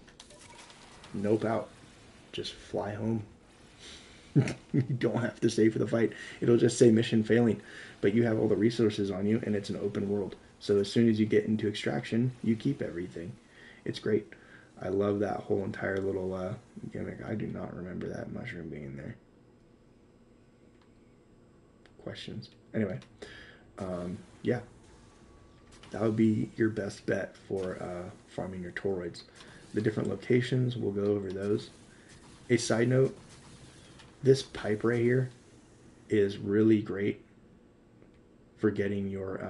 nope out. Just fly home. You don't have to stay for the fight. It'll just say mission failing. But you have all the resources on you, and it's an open world. So as soon as you get into extraction, you keep everything. It's great. I love that whole entire little gimmick. I do not remember that mushroom being there. Questions? Anyway, yeah. That would be your best bet for farming your toroids. The different locations, we'll go over those. A side note, this pipe right here is really great for getting your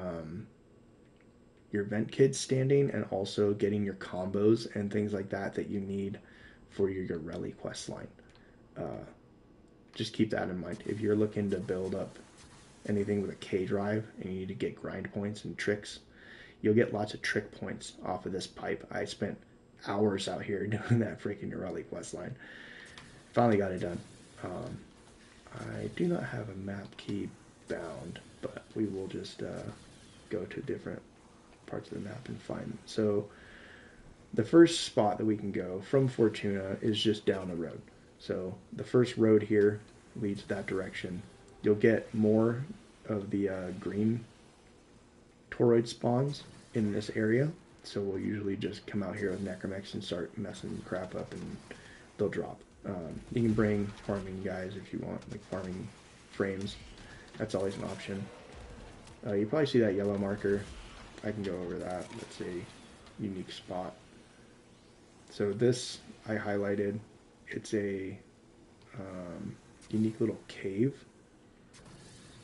vent kits standing, and also getting your combos and things like that that you need for your rally quest line. Just keep that in mind. If you're looking to build up anything with a K drive and you need to get grind points and tricks, you'll get lots of trick points off of this pipe. I spent hours out here doing that freaking rally quest line. Finally got it done. I do not have a map key bound, but we will just go to different parts of the map and find them. So the first spot that we can go from Fortuna is just down the road. So the first road here leads that direction. You'll get more of the green toroid spawns in this area. So we'll usually just come out here with Necromex and start messing crap up, and they'll drop. You can bring farming guys if you want, like farming frames. That's always an option. You probably see that yellow marker. I can go over that. That's a unique spot. So this I highlighted. It's a unique little cave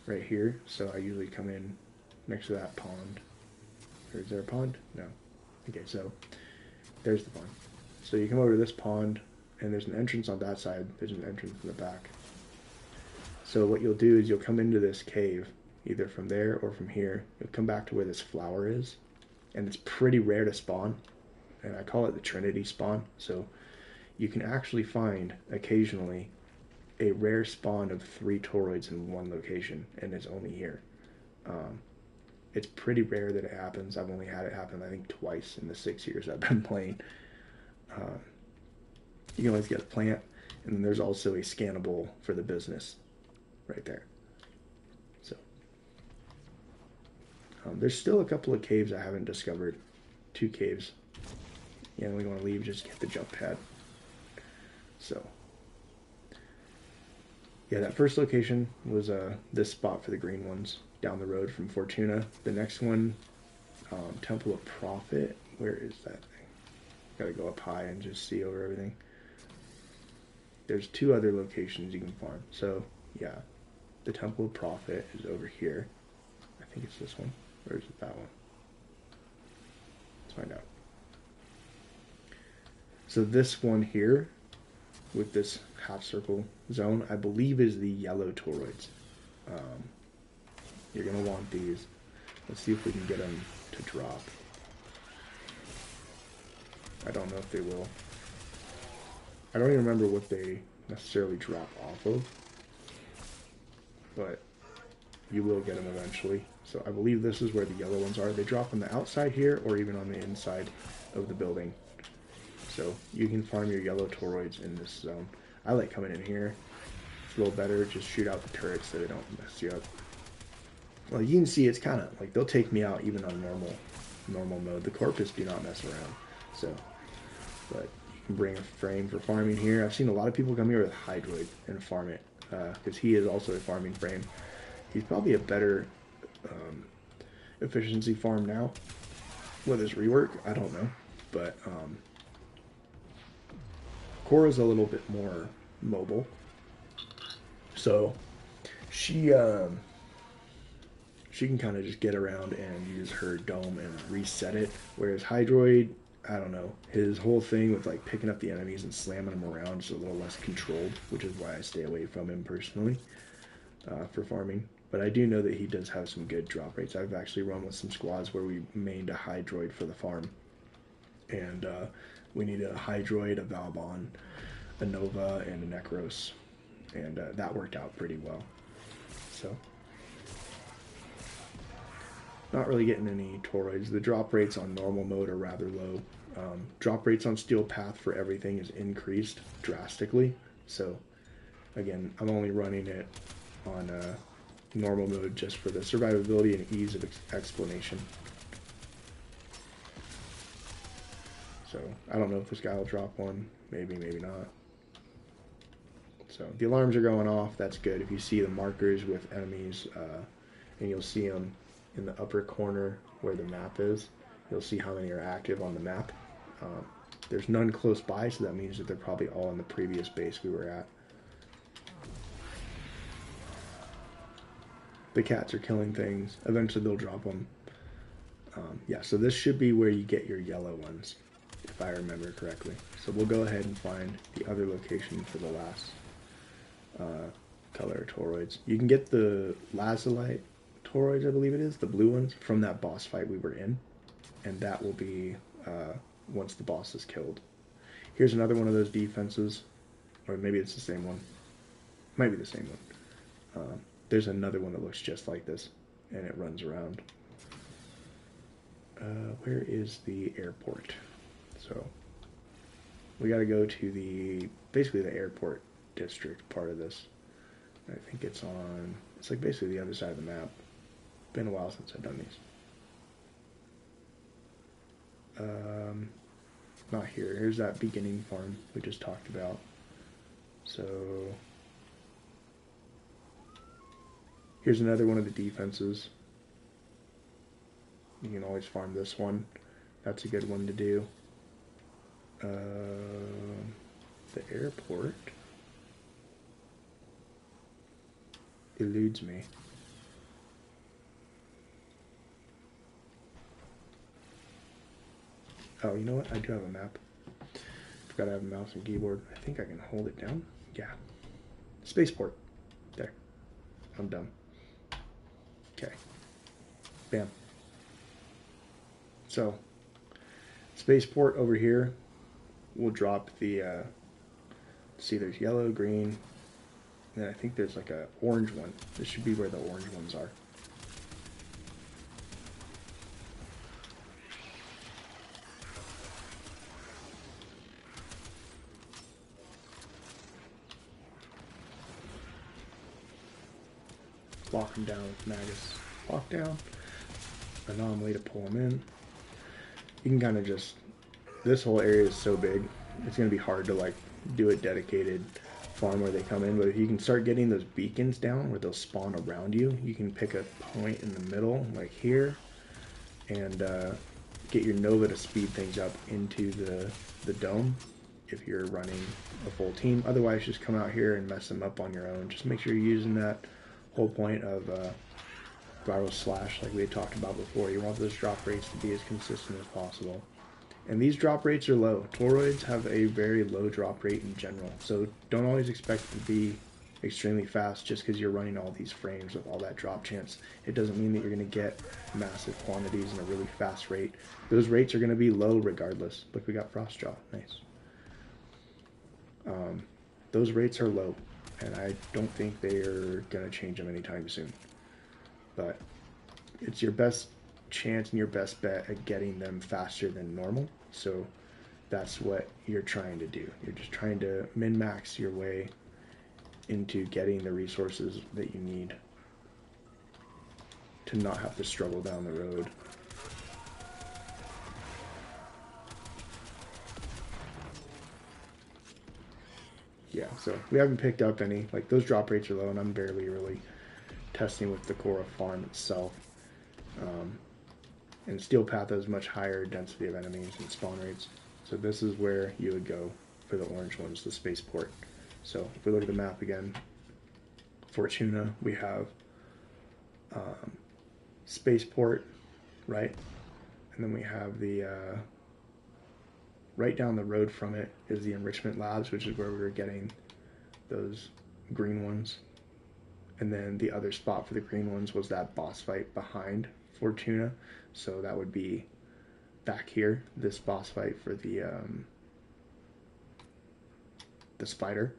right here. So I usually come in next to that pond. Or is there a pond? No. Okay, so there's the pond. So you come over to this pond, and there's an entrance on that side. There's an entrance in the back. So what you'll do is you'll come into this cave, either from there or from here. You'll come back to where this flower is, and it's pretty rare to spawn, and I call it the Trinity spawn. So you can actually find occasionally a rare spawn of 3 toroids in one location, and it's only here. It's pretty rare that it happens. I've only had it happen, I think, twice in the 6 years I've been playing. You can always get a plant, and then there's also a scannable for the business right there. There's still a couple of caves I haven't discovered. 2 caves. Yeah, we want to leave, just get the jump pad. So, yeah, that first location was this spot for the green ones down the road from Fortuna. The next one, Temple of Prophet. Where is that thing? Gotta go up high and just see over everything. There's 2 other locations you can farm. So, yeah, the Temple of Prophet is over here. I think it's this one. Or is it that one? Let's find out. So this one here, with this half circle zone, I believe is the yellow toroids. You're going to want these. Let's see if we can get them to drop. I don't know if they will. I don't even remember what they necessarily drop off of. But you will get them eventually. So I believe this is where the yellow ones are. They drop on the outside here or even on the inside of the building. So you can farm your yellow toroids in this zone. I like coming in here. It's a little better. Just shoot out the turrets so they don't mess you up. Well, you can see it's kind of like they'll take me out even on normal mode. The Corpus do not mess around. So, but you can bring a frame for farming here. I've seen a lot of people come here with Hydroid and farm it because he is also a farming frame. He's probably a better efficiency farm now with his rework. I don't know, but Cora's a little bit more mobile, so she can kind of just get around and use her dome and reset it. Whereas Hydroid, I don't know, his whole thing with like picking up the enemies and slamming them around is a little less controlled, which is why I stay away from him personally for farming. But I do know that he does have some good drop rates. I've actually run with some squads where we mained a Hydroid for the farm. And we need a Hydroid, a Valbon, a Nova, and a Necros. And that worked out pretty well. So, not really getting any toroids. The drop rates on normal mode are rather low. Drop rates on Steel Path for everything is increased drastically. So, again, I'm only running it on normal mode just for the survivability and ease of explanation. So I don't know if this guy will drop one. Maybe, maybe not. So the alarms are going off. That's good. If you see the markers with enemies, and you'll see them in the upper corner where the map is, you'll see how many are active on the map. There's none close by, so that means that they're probably all in the previous base we were at. The cats are killing things. Eventually they'll drop them. Yeah, so this should be where you get your yellow ones, if I remember correctly. So we'll go ahead and find the other location for the last color toroids. You can get the lazulite toroids, I believe it is, the blue ones, from that boss fight we were in. And that will be once the boss is killed. Here's another one of those defenses. Or maybe it's the same one. Might be the same one. There's another one that looks just like this, and it runs around. Where is the airport? So we got to go to basically the airport district part of this. I think it's like basically the other side of the map. Been a while since I've done these. Not here. Here's that beginning farm we just talked about. So here's another one of the defenses. You can always farm this one. That's a good one to do. The airport eludes me. Oh, you know what? I do have a map. Forgot I have a mouse and keyboard. I think I can hold it down. Yeah. Spaceport. There. I'm done. Okay. Bam. So, spaceport over here will drop the, see there's yellow, green, and I think there's like a orange one. This should be where the orange ones are. Lock them down with Magus. Lock down. anomaly to pull them in. You can kind of just, this whole area is so big, it's going to be hard to like do a dedicated farm where they come in, but if you can start getting those beacons down where they'll spawn around you, you can pick a point in the middle, like here, and get your Nova to speed things up into the dome if you're running a full team. Otherwise, just come out here and mess them up on your own. Just make sure you're using that whole point of viral slash like we had talked about before. You want those drop rates to be as consistent as possible. And these drop rates are low. Toroids have a very low drop rate in general, so don't always expect it to be extremely fast just because you're running all these frames with all that drop chance. It doesn't mean that you're going to get massive quantities and a really fast rate. Those rates are going to be low regardless. Look, we got Frostjaw. Nice. Those rates are low, and I don't think they're going to change them anytime soon. But it's your best chance and your best bet at getting them faster than normal. So that's what you're trying to do. You're just trying to min-max your way into getting the resources that you need to not have to struggle down the road. Yeah, so we haven't picked up any. Like, those drop rates are low, and I'm barely really testing with the Korra farm itself. And Steel Path has much higher density of enemies and spawn rates. So this is where you would go for the orange ones, the spaceport. So if we look at the map again, Fortuna, we have spaceport, right? And then we have the, right down the road from it is the enrichment labs, which is where we were getting those green ones. And then the other spot for the green ones was that boss fight behind Fortuna. So that would be back here, this boss fight for the spider,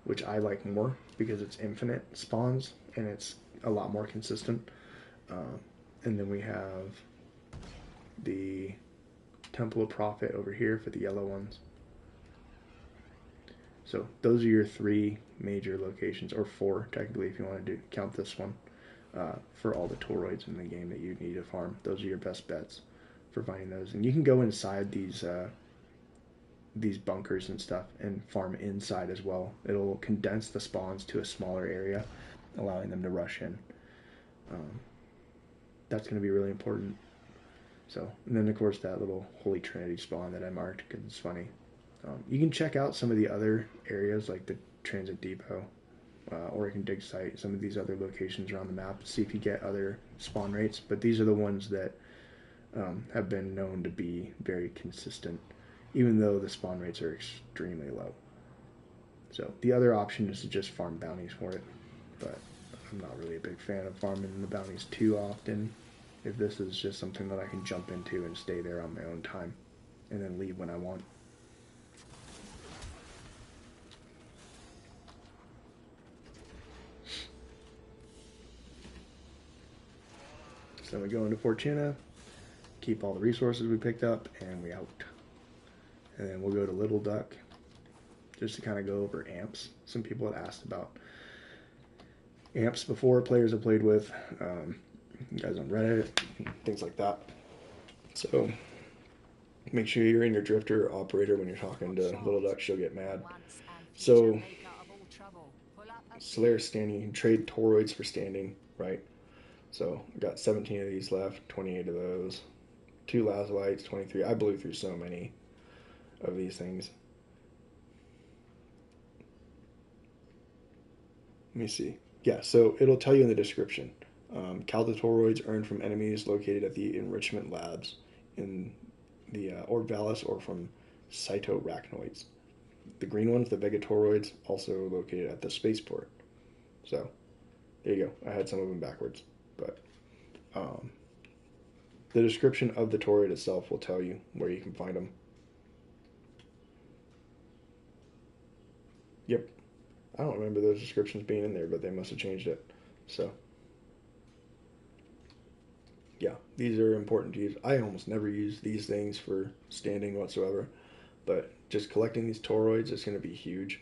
which I like more because it's infinite spawns and it's a lot more consistent. And then we have the Temple of Prophet over here for the yellow ones. So those are your three major locations, or four technically if you want to count this one, for all the toroids in the game that you need to farm. Those are your best bets for finding those. And you can go inside these bunkers and stuff and farm inside as well. It'll condense the spawns to a smaller area, allowing them to rush in. That's going to be really important. So, and then of course that little Holy Trinity spawn that I marked because it's funny. You can check out some of the other areas like the Transit Depot, Oregon Dig Site, some of these other locations around the map to see if you get other spawn rates. But these are the ones that have been known to be very consistent, even though the spawn rates are extremely low. So the other option is to just farm bounties for it, but I'm not really a big fan of farming the bounties too often. If this is just something that I can jump into and stay there on my own time and then leave when I want. So we go into Fortuna, keep all the resources we picked up, and we out. And then we'll go to Little Duck, just to kind of go over amps. Some people had asked about amps before, players have played with, guys on Reddit, things like that. So make sure you're in your drifter operator when you're talking to Little Duck, she'll get mad. So Slayer standing, you can trade toroids for standing, right? So I got 17 of these left, 28 of those, 2 lazolites, 23. I blew through so many of these things. Let me see. Yeah, so it'll tell you in the description. Caldotoroids earned from enemies located at the enrichment labs in the Orvalis or from cytorachnoids. The green ones, the Vegatoroids, also located at the spaceport. So there you go. I had some of them backwards. But the description of the toroid itself will tell you where you can find them. Yep. I don't remember those descriptions being in there, but they must have changed it. So, yeah, these are important to use. I almost never use these things for standing whatsoever, but just collecting these toroids is going to be huge.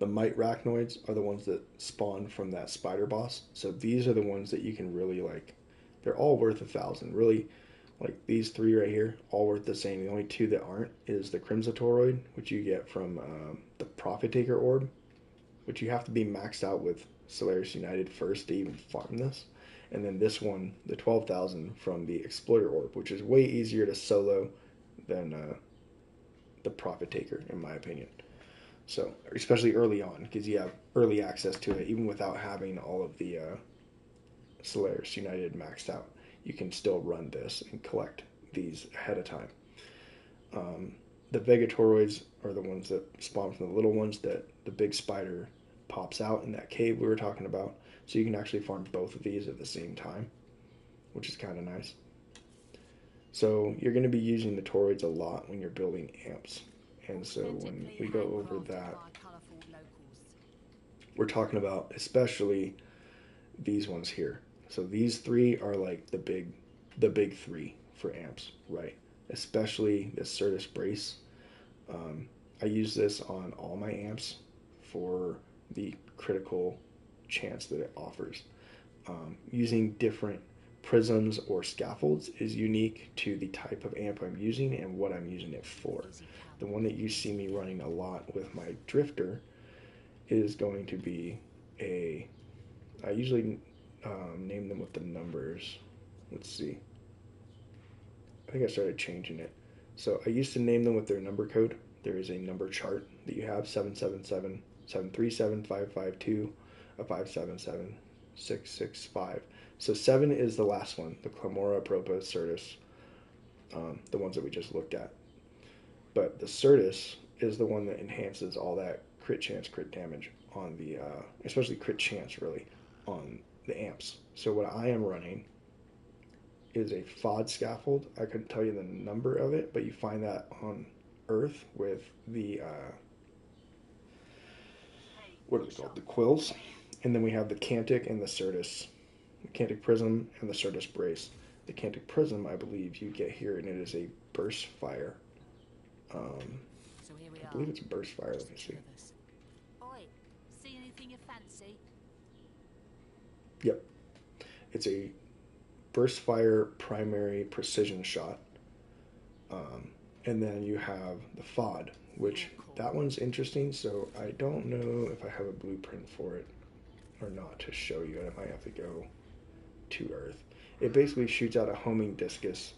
The mite arachnoids are the ones that spawn from that spider boss. So these are the ones that you can really like. They're all worth 1,000. Really, like these three right here, all worth the same. The only two that aren't is the Crimsotoroid, which you get from the Profit Taker Orb, which you have to be maxed out with Solaris United first to even farm this. And then this one, the 12,000 from the Exploiter Orb, which is way easier to solo than the Profit Taker, in my opinion. So, especially early on, because you have early access to it, even without having all of the Solaris United maxed out. You can still run this and collect these ahead of time. The Vegatoroids are the ones that spawn from the little ones that the big spider pops out in that cave we were talking about. So you can actually farm both of these at the same time, which is kind of nice. So you're going to be using the toroids a lot when you're building amps. And so when we go over that, we're talking about especially these ones here. So these three are like the big three for amps, right? Especially the Certus Brace. I use this on all my amps for the critical chance that it offers. Using different prisms or scaffolds is unique to the type of amp I'm using and what I'm using it for. The one that you see me running a lot with my drifter is going to be I usually name them with the numbers. Let's see. I think I started changing it. So I used to name them with their number code. There is a number chart that you have 777, 737, 552, 577, 665. So 7 is the last one, the Clamora, Propa, Certus, the ones that we just looked at. But the Certus is the one that enhances all that crit chance, crit damage on the, especially crit chance really, on the amps. So what I am running is a FOD scaffold. I couldn't tell you the number of it, but you find that on Earth with the, what are they called? The quills. And then we have the Cantic and the Certus. The Cantic Prism and the Certus Brace. The Cantic Prism, I believe, you get here, and it is a burst fire. I believe it's burst fire. Let me see. Oi, see anything you fancy? Yep. It's a burst fire primary precision shot. And then you have the FOD, which that one's interesting. So I don't know if I have a blueprint for it or not to show you. I might have to go to Earth. It basically shoots out a homing discus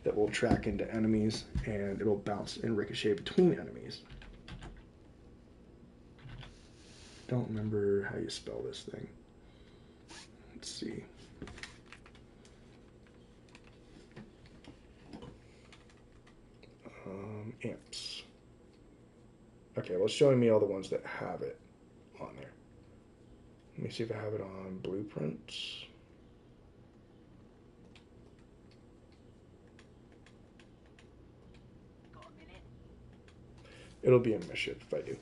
that will track into enemies, and it'll bounce and ricochet between enemies. Don't remember how you spell this thing. Let's see. Amps. Okay, well, it's showing me all the ones that have it on there. Let me see if I have it on blueprints. It'll be a mission if I do.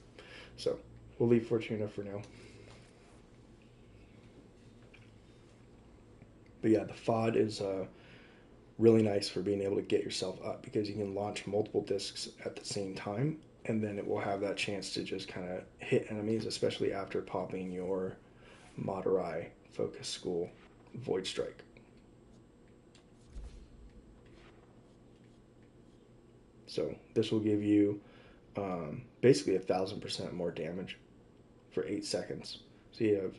So we'll leave Fortuna for now. But yeah, the FOD is really nice for being able to get yourself up because you can launch multiple discs at the same time, and then it will have that chance to just kind of hit enemies, especially after popping your Madurai Focus School Void Strike. So this will give you basically 1,000% more damage for 8 seconds. So you have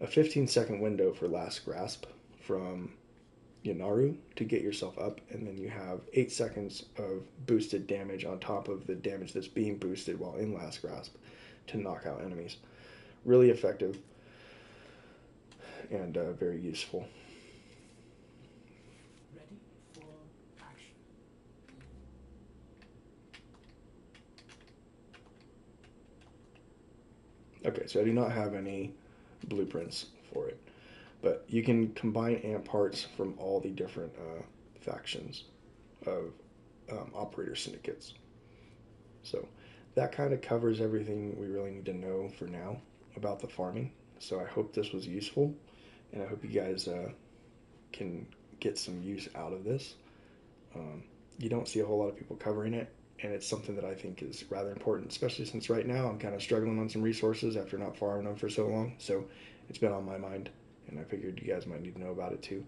a 15-second window for Last Grasp from Yanaru to get yourself up, and then you have 8 seconds of boosted damage on top of the damage that's being boosted while in Last Grasp to knock out enemies. Really effective and very useful. Ready for action. Okay, so I do not have any blueprints for it, but you can combine amp parts from all the different factions of operator syndicates. So that kind of covers everything we really need to know for now about the farming. So I hope this was useful, and I hope you guys can get some use out of this. You don't see a whole lot of people covering it, and it's something that I think is rather important, especially since right now I'm kind of struggling on some resources after not farming them for so long. So it's been on my mind, and I figured you guys might need to know about it too.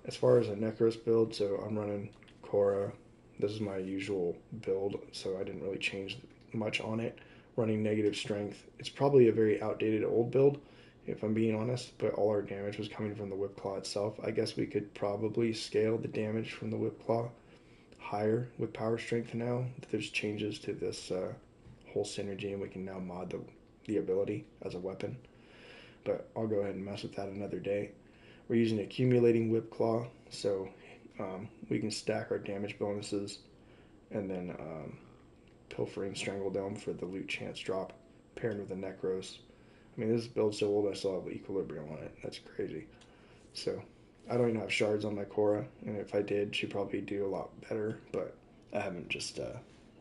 As far as a Necros build, so I'm running Korra. This is my usual build, so I didn't really change much on it. Running negative strength. It's probably a very outdated old build, if I'm being honest, but all our damage was coming from the Whip Claw itself. I guess we could probably scale the damage from the Whip Claw higher with power strength now. There's changes to this whole synergy, and we can now mod the ability as a weapon. But I'll go ahead and mess with that another day. We're using accumulating Whip Claw, so we can stack our damage bonuses, and then Pilfering Strangle Dome for the loot chance drop, paired with a Necros. I mean, this build's so old I still have Equilibrium on it. That's crazy. So I don't even have shards on my Korra, and if I did, she'd probably do a lot better, but I haven't just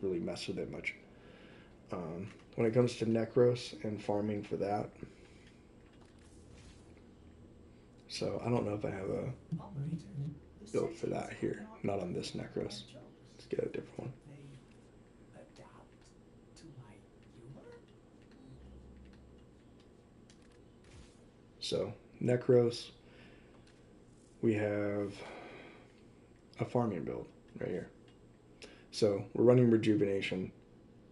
really messed with it much. When it comes to Necros and farming for that, so I don't know if I have a build for that here. Not on this Necros. Let's get a different one. So Necros, we have a farming build right here. So we're running Rejuvenation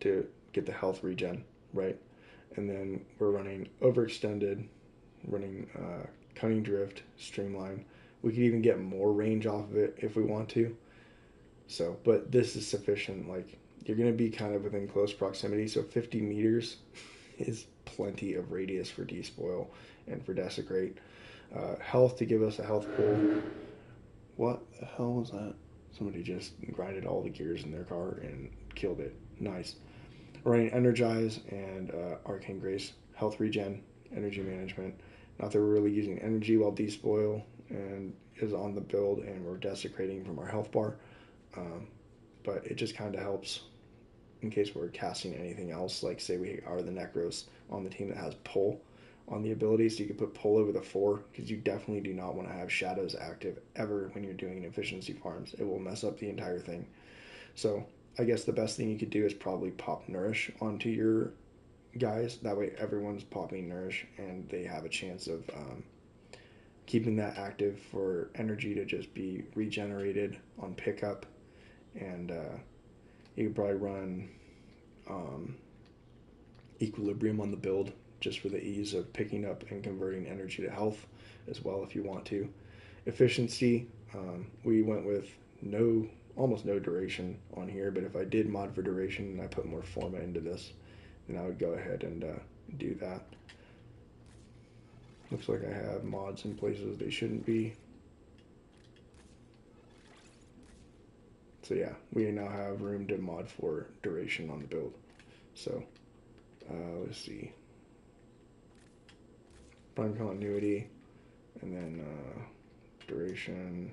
to get the health regen, right? And then we're running Overextended, running Cunning Drift, Streamline. We could even get more range off of it if we want to. So, but this is sufficient. Like, you're going to be kind of within close proximity, so 50 meters is plenty of radius for Despoil and for Desecrate. Health to give us a health pool. What the hell was that? Somebody just grinded all the gears in their car and killed it. Nice. Running Energize and Arcane Grace. Health regen, energy management. Not that we're really using energy while Despoil and is on the build and we're desecrating from our health bar. But it just kind of helps in case we're casting anything else. Like, say we are the Necros on the team that has pull on the ability, so you can put pull over the 4, because you definitely do not want to have shadows active ever when you're doing efficiency farms. It will mess up the entire thing. So I guess the best thing you could do is probably pop Nourish onto your guys. That way everyone's popping Nourish and they have a chance of keeping that active for energy to just be regenerated on pickup. And you could probably run Equilibrium on the build just for the ease of picking up and converting energy to health as well if you want to. Efficiency, we went with almost no duration on here, but if I did mod for duration and I put more Forma into this, then I would go ahead and do that. Looks like I have mods in places they shouldn't be. So yeah, we now have room to mod for duration on the build. So let's see. Prime continuity, and then duration.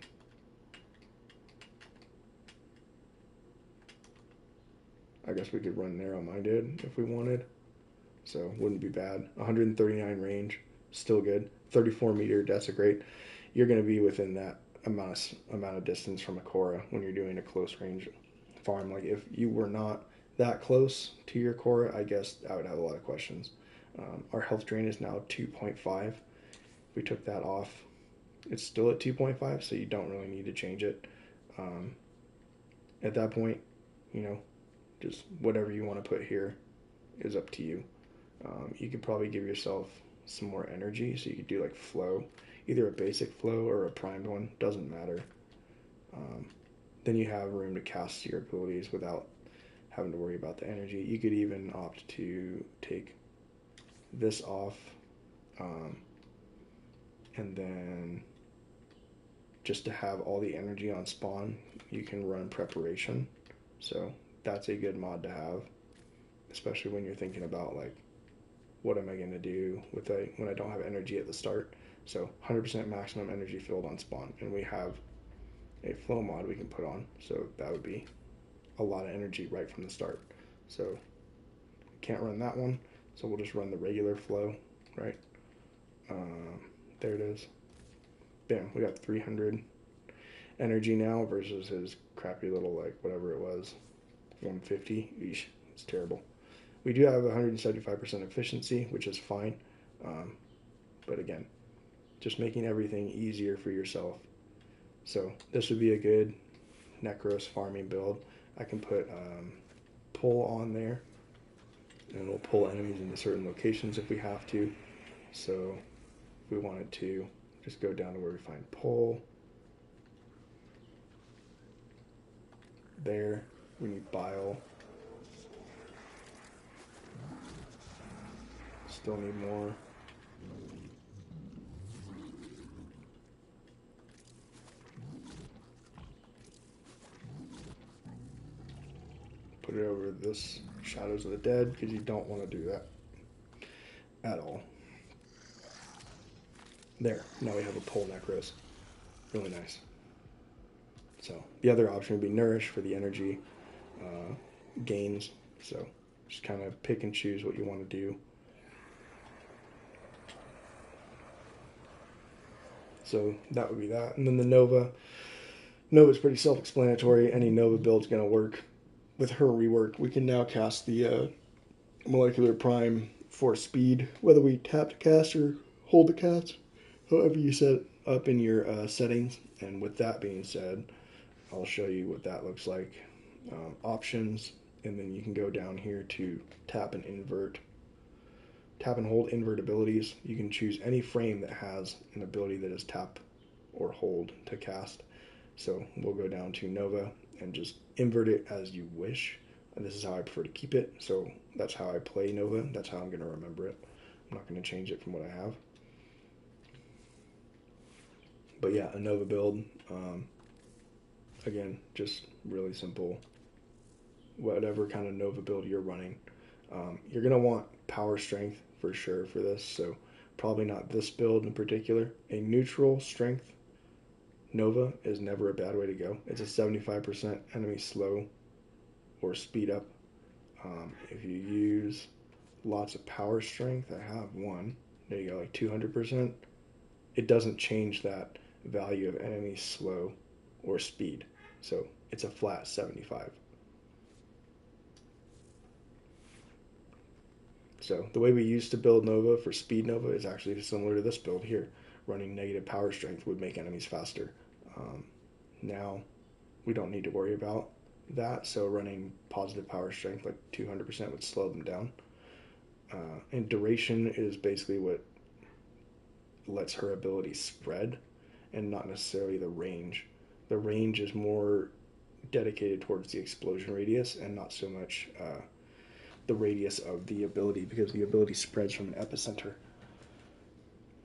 I guess we could run narrow-minded if we wanted. So wouldn't be bad. 139 range, still good. 34 meter desecrate. You're going to be within that amount of distance from a Korra when you're doing a close range farm. Like, if you were not that close to your Korra, I guess I would have a lot of questions. Our health drain is now 2.5. If we took that off, it's still at 2.5, so you don't really need to change it. At that point, just whatever you want to put here is up to you. You could probably give yourself some more energy, so you could do like flow, either a basic flow or a primed one, doesn't matter. Then you have room to cast your abilities without having to worry about the energy. You could even opt to take this off, and then just to have all the energy on spawn, you can run preparation. So that's a good mod to have, especially when you're thinking about, like, what am I going to do when I don't have energy at the start. So 100% maximum energy filled on spawn, and we have a flow mod we can put on, so that would be a lot of energy right from the start. So can't run that one, so we'll just run the regular flow, right? There it is. Bam, we got 300 energy now versus his crappy little, like, whatever it was, 150. Eesh, it's terrible. We do have 175% efficiency, which is fine. But again, just making everything easier for yourself. So this would be a good Necros farming build. I can put pull on there, and it'll pull enemies into certain locations if we have to. So if we wanted to, just go down to where we find pull. There, we need bile. Still need more. Put it over this Shadows of the Dead because you don't want to do that at all. There, now we have a pull Necros. Really nice. So the other option would be Nourish for the energy gains. So just kind of pick and choose what you want to do. So that would be that. And then the Nova. Nova's pretty self-explanatory. Any Nova build's going to work. With her rework, we can now cast the Molecular Prime for speed, whether we tap to cast or hold to cast, however you set it up in your settings. And with that being said, I'll show you what that looks like. Options, and then you can go down here to tap and invert. Tap and hold invert abilities. You can choose any frame that has an ability that is tap or hold to cast. So we'll go down to Nova and just invert it as you wish. And this is how I prefer to keep it. So that's how I play Nova. That's how I'm going to remember it. I'm not going to change it from what I have. But yeah, a Nova build. Again, just really simple. Whatever kind of Nova build you're running. You're going to want power strength for sure for this. So probably not this build in particular. A neutral strength Nova is never a bad way to go. It's a 75% enemy slow or speed up. If you use lots of power strength, I have one. There you go, like 200%. It doesn't change that value of enemy slow or speed. So it's a flat 75. So the way we used to build Nova for speed Nova is actually similar to this build here. Running negative power strength would make enemies faster. Now we don't need to worry about that, so running positive power strength like 200% would slow them down. And duration is basically what lets her ability spread and not necessarily the range. The range is more dedicated towards the explosion radius and not so much the radius of the ability, because the ability spreads from an epicenter.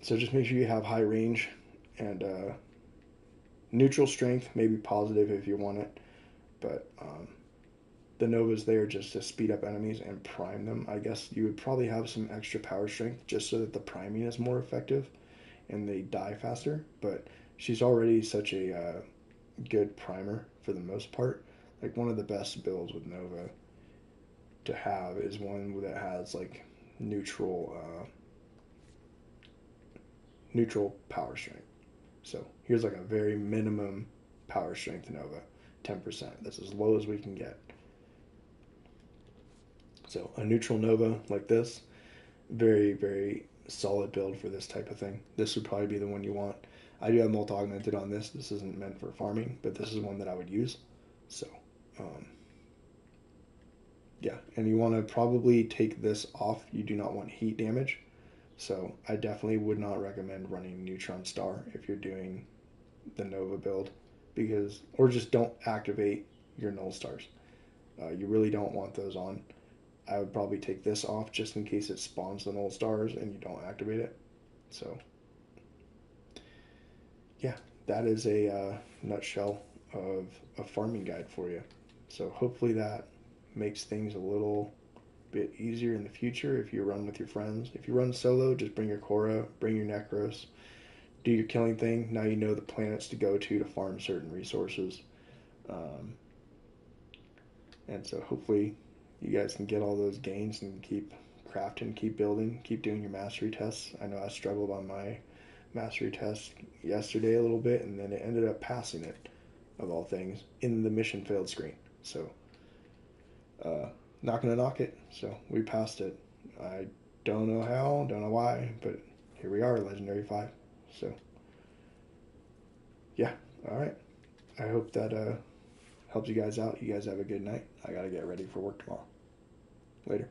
So just make sure you have high range and neutral strength, maybe positive if you want it, but the Nova's there just to speed up enemies and prime them. I guess you would probably have some extra power strength just so that the priming is more effective and they die faster, but she's already such a good primer for the most part. Like one of the best builds with Nova to have is one that has like neutral power strength. So here's like a very minimum power strength Nova, 10%. That's as low as we can get. So a neutral Nova like this, very, very solid build for this type of thing. This would probably be the one you want. I do have Molt Augmented on this. This isn't meant for farming, but this is one that I would use. So, yeah. And you want to probably take this off. You do not want heat damage. So I definitely would not recommend running Neutron Star if you're doing the Nova build, because, or just don't activate your Null Stars. You really don't want those on. I would probably take this off just in case it spawns the Null Stars and you don't activate it. So yeah, that is a nutshell of a farming guide for you. So hopefully that makes things a little bit easier in the future if you run with your friends. If you run solo, just bring your Korra, bring your Necros, do your killing thing. Now you know the planets to go to farm certain resources. And so hopefully you guys can get all those gains and keep crafting, keep building, keep doing your mastery tests. I know I struggled on my mastery test yesterday a little bit, and then it ended up passing it, of all things, in the mission failed screen. So not gonna knock it. So we passed it. I don't know how, don't know why, but here we are, Legendary 5. So yeah, all right. I hope that helps you guys out. You guys have a good night. I gotta get ready for work tomorrow. Later.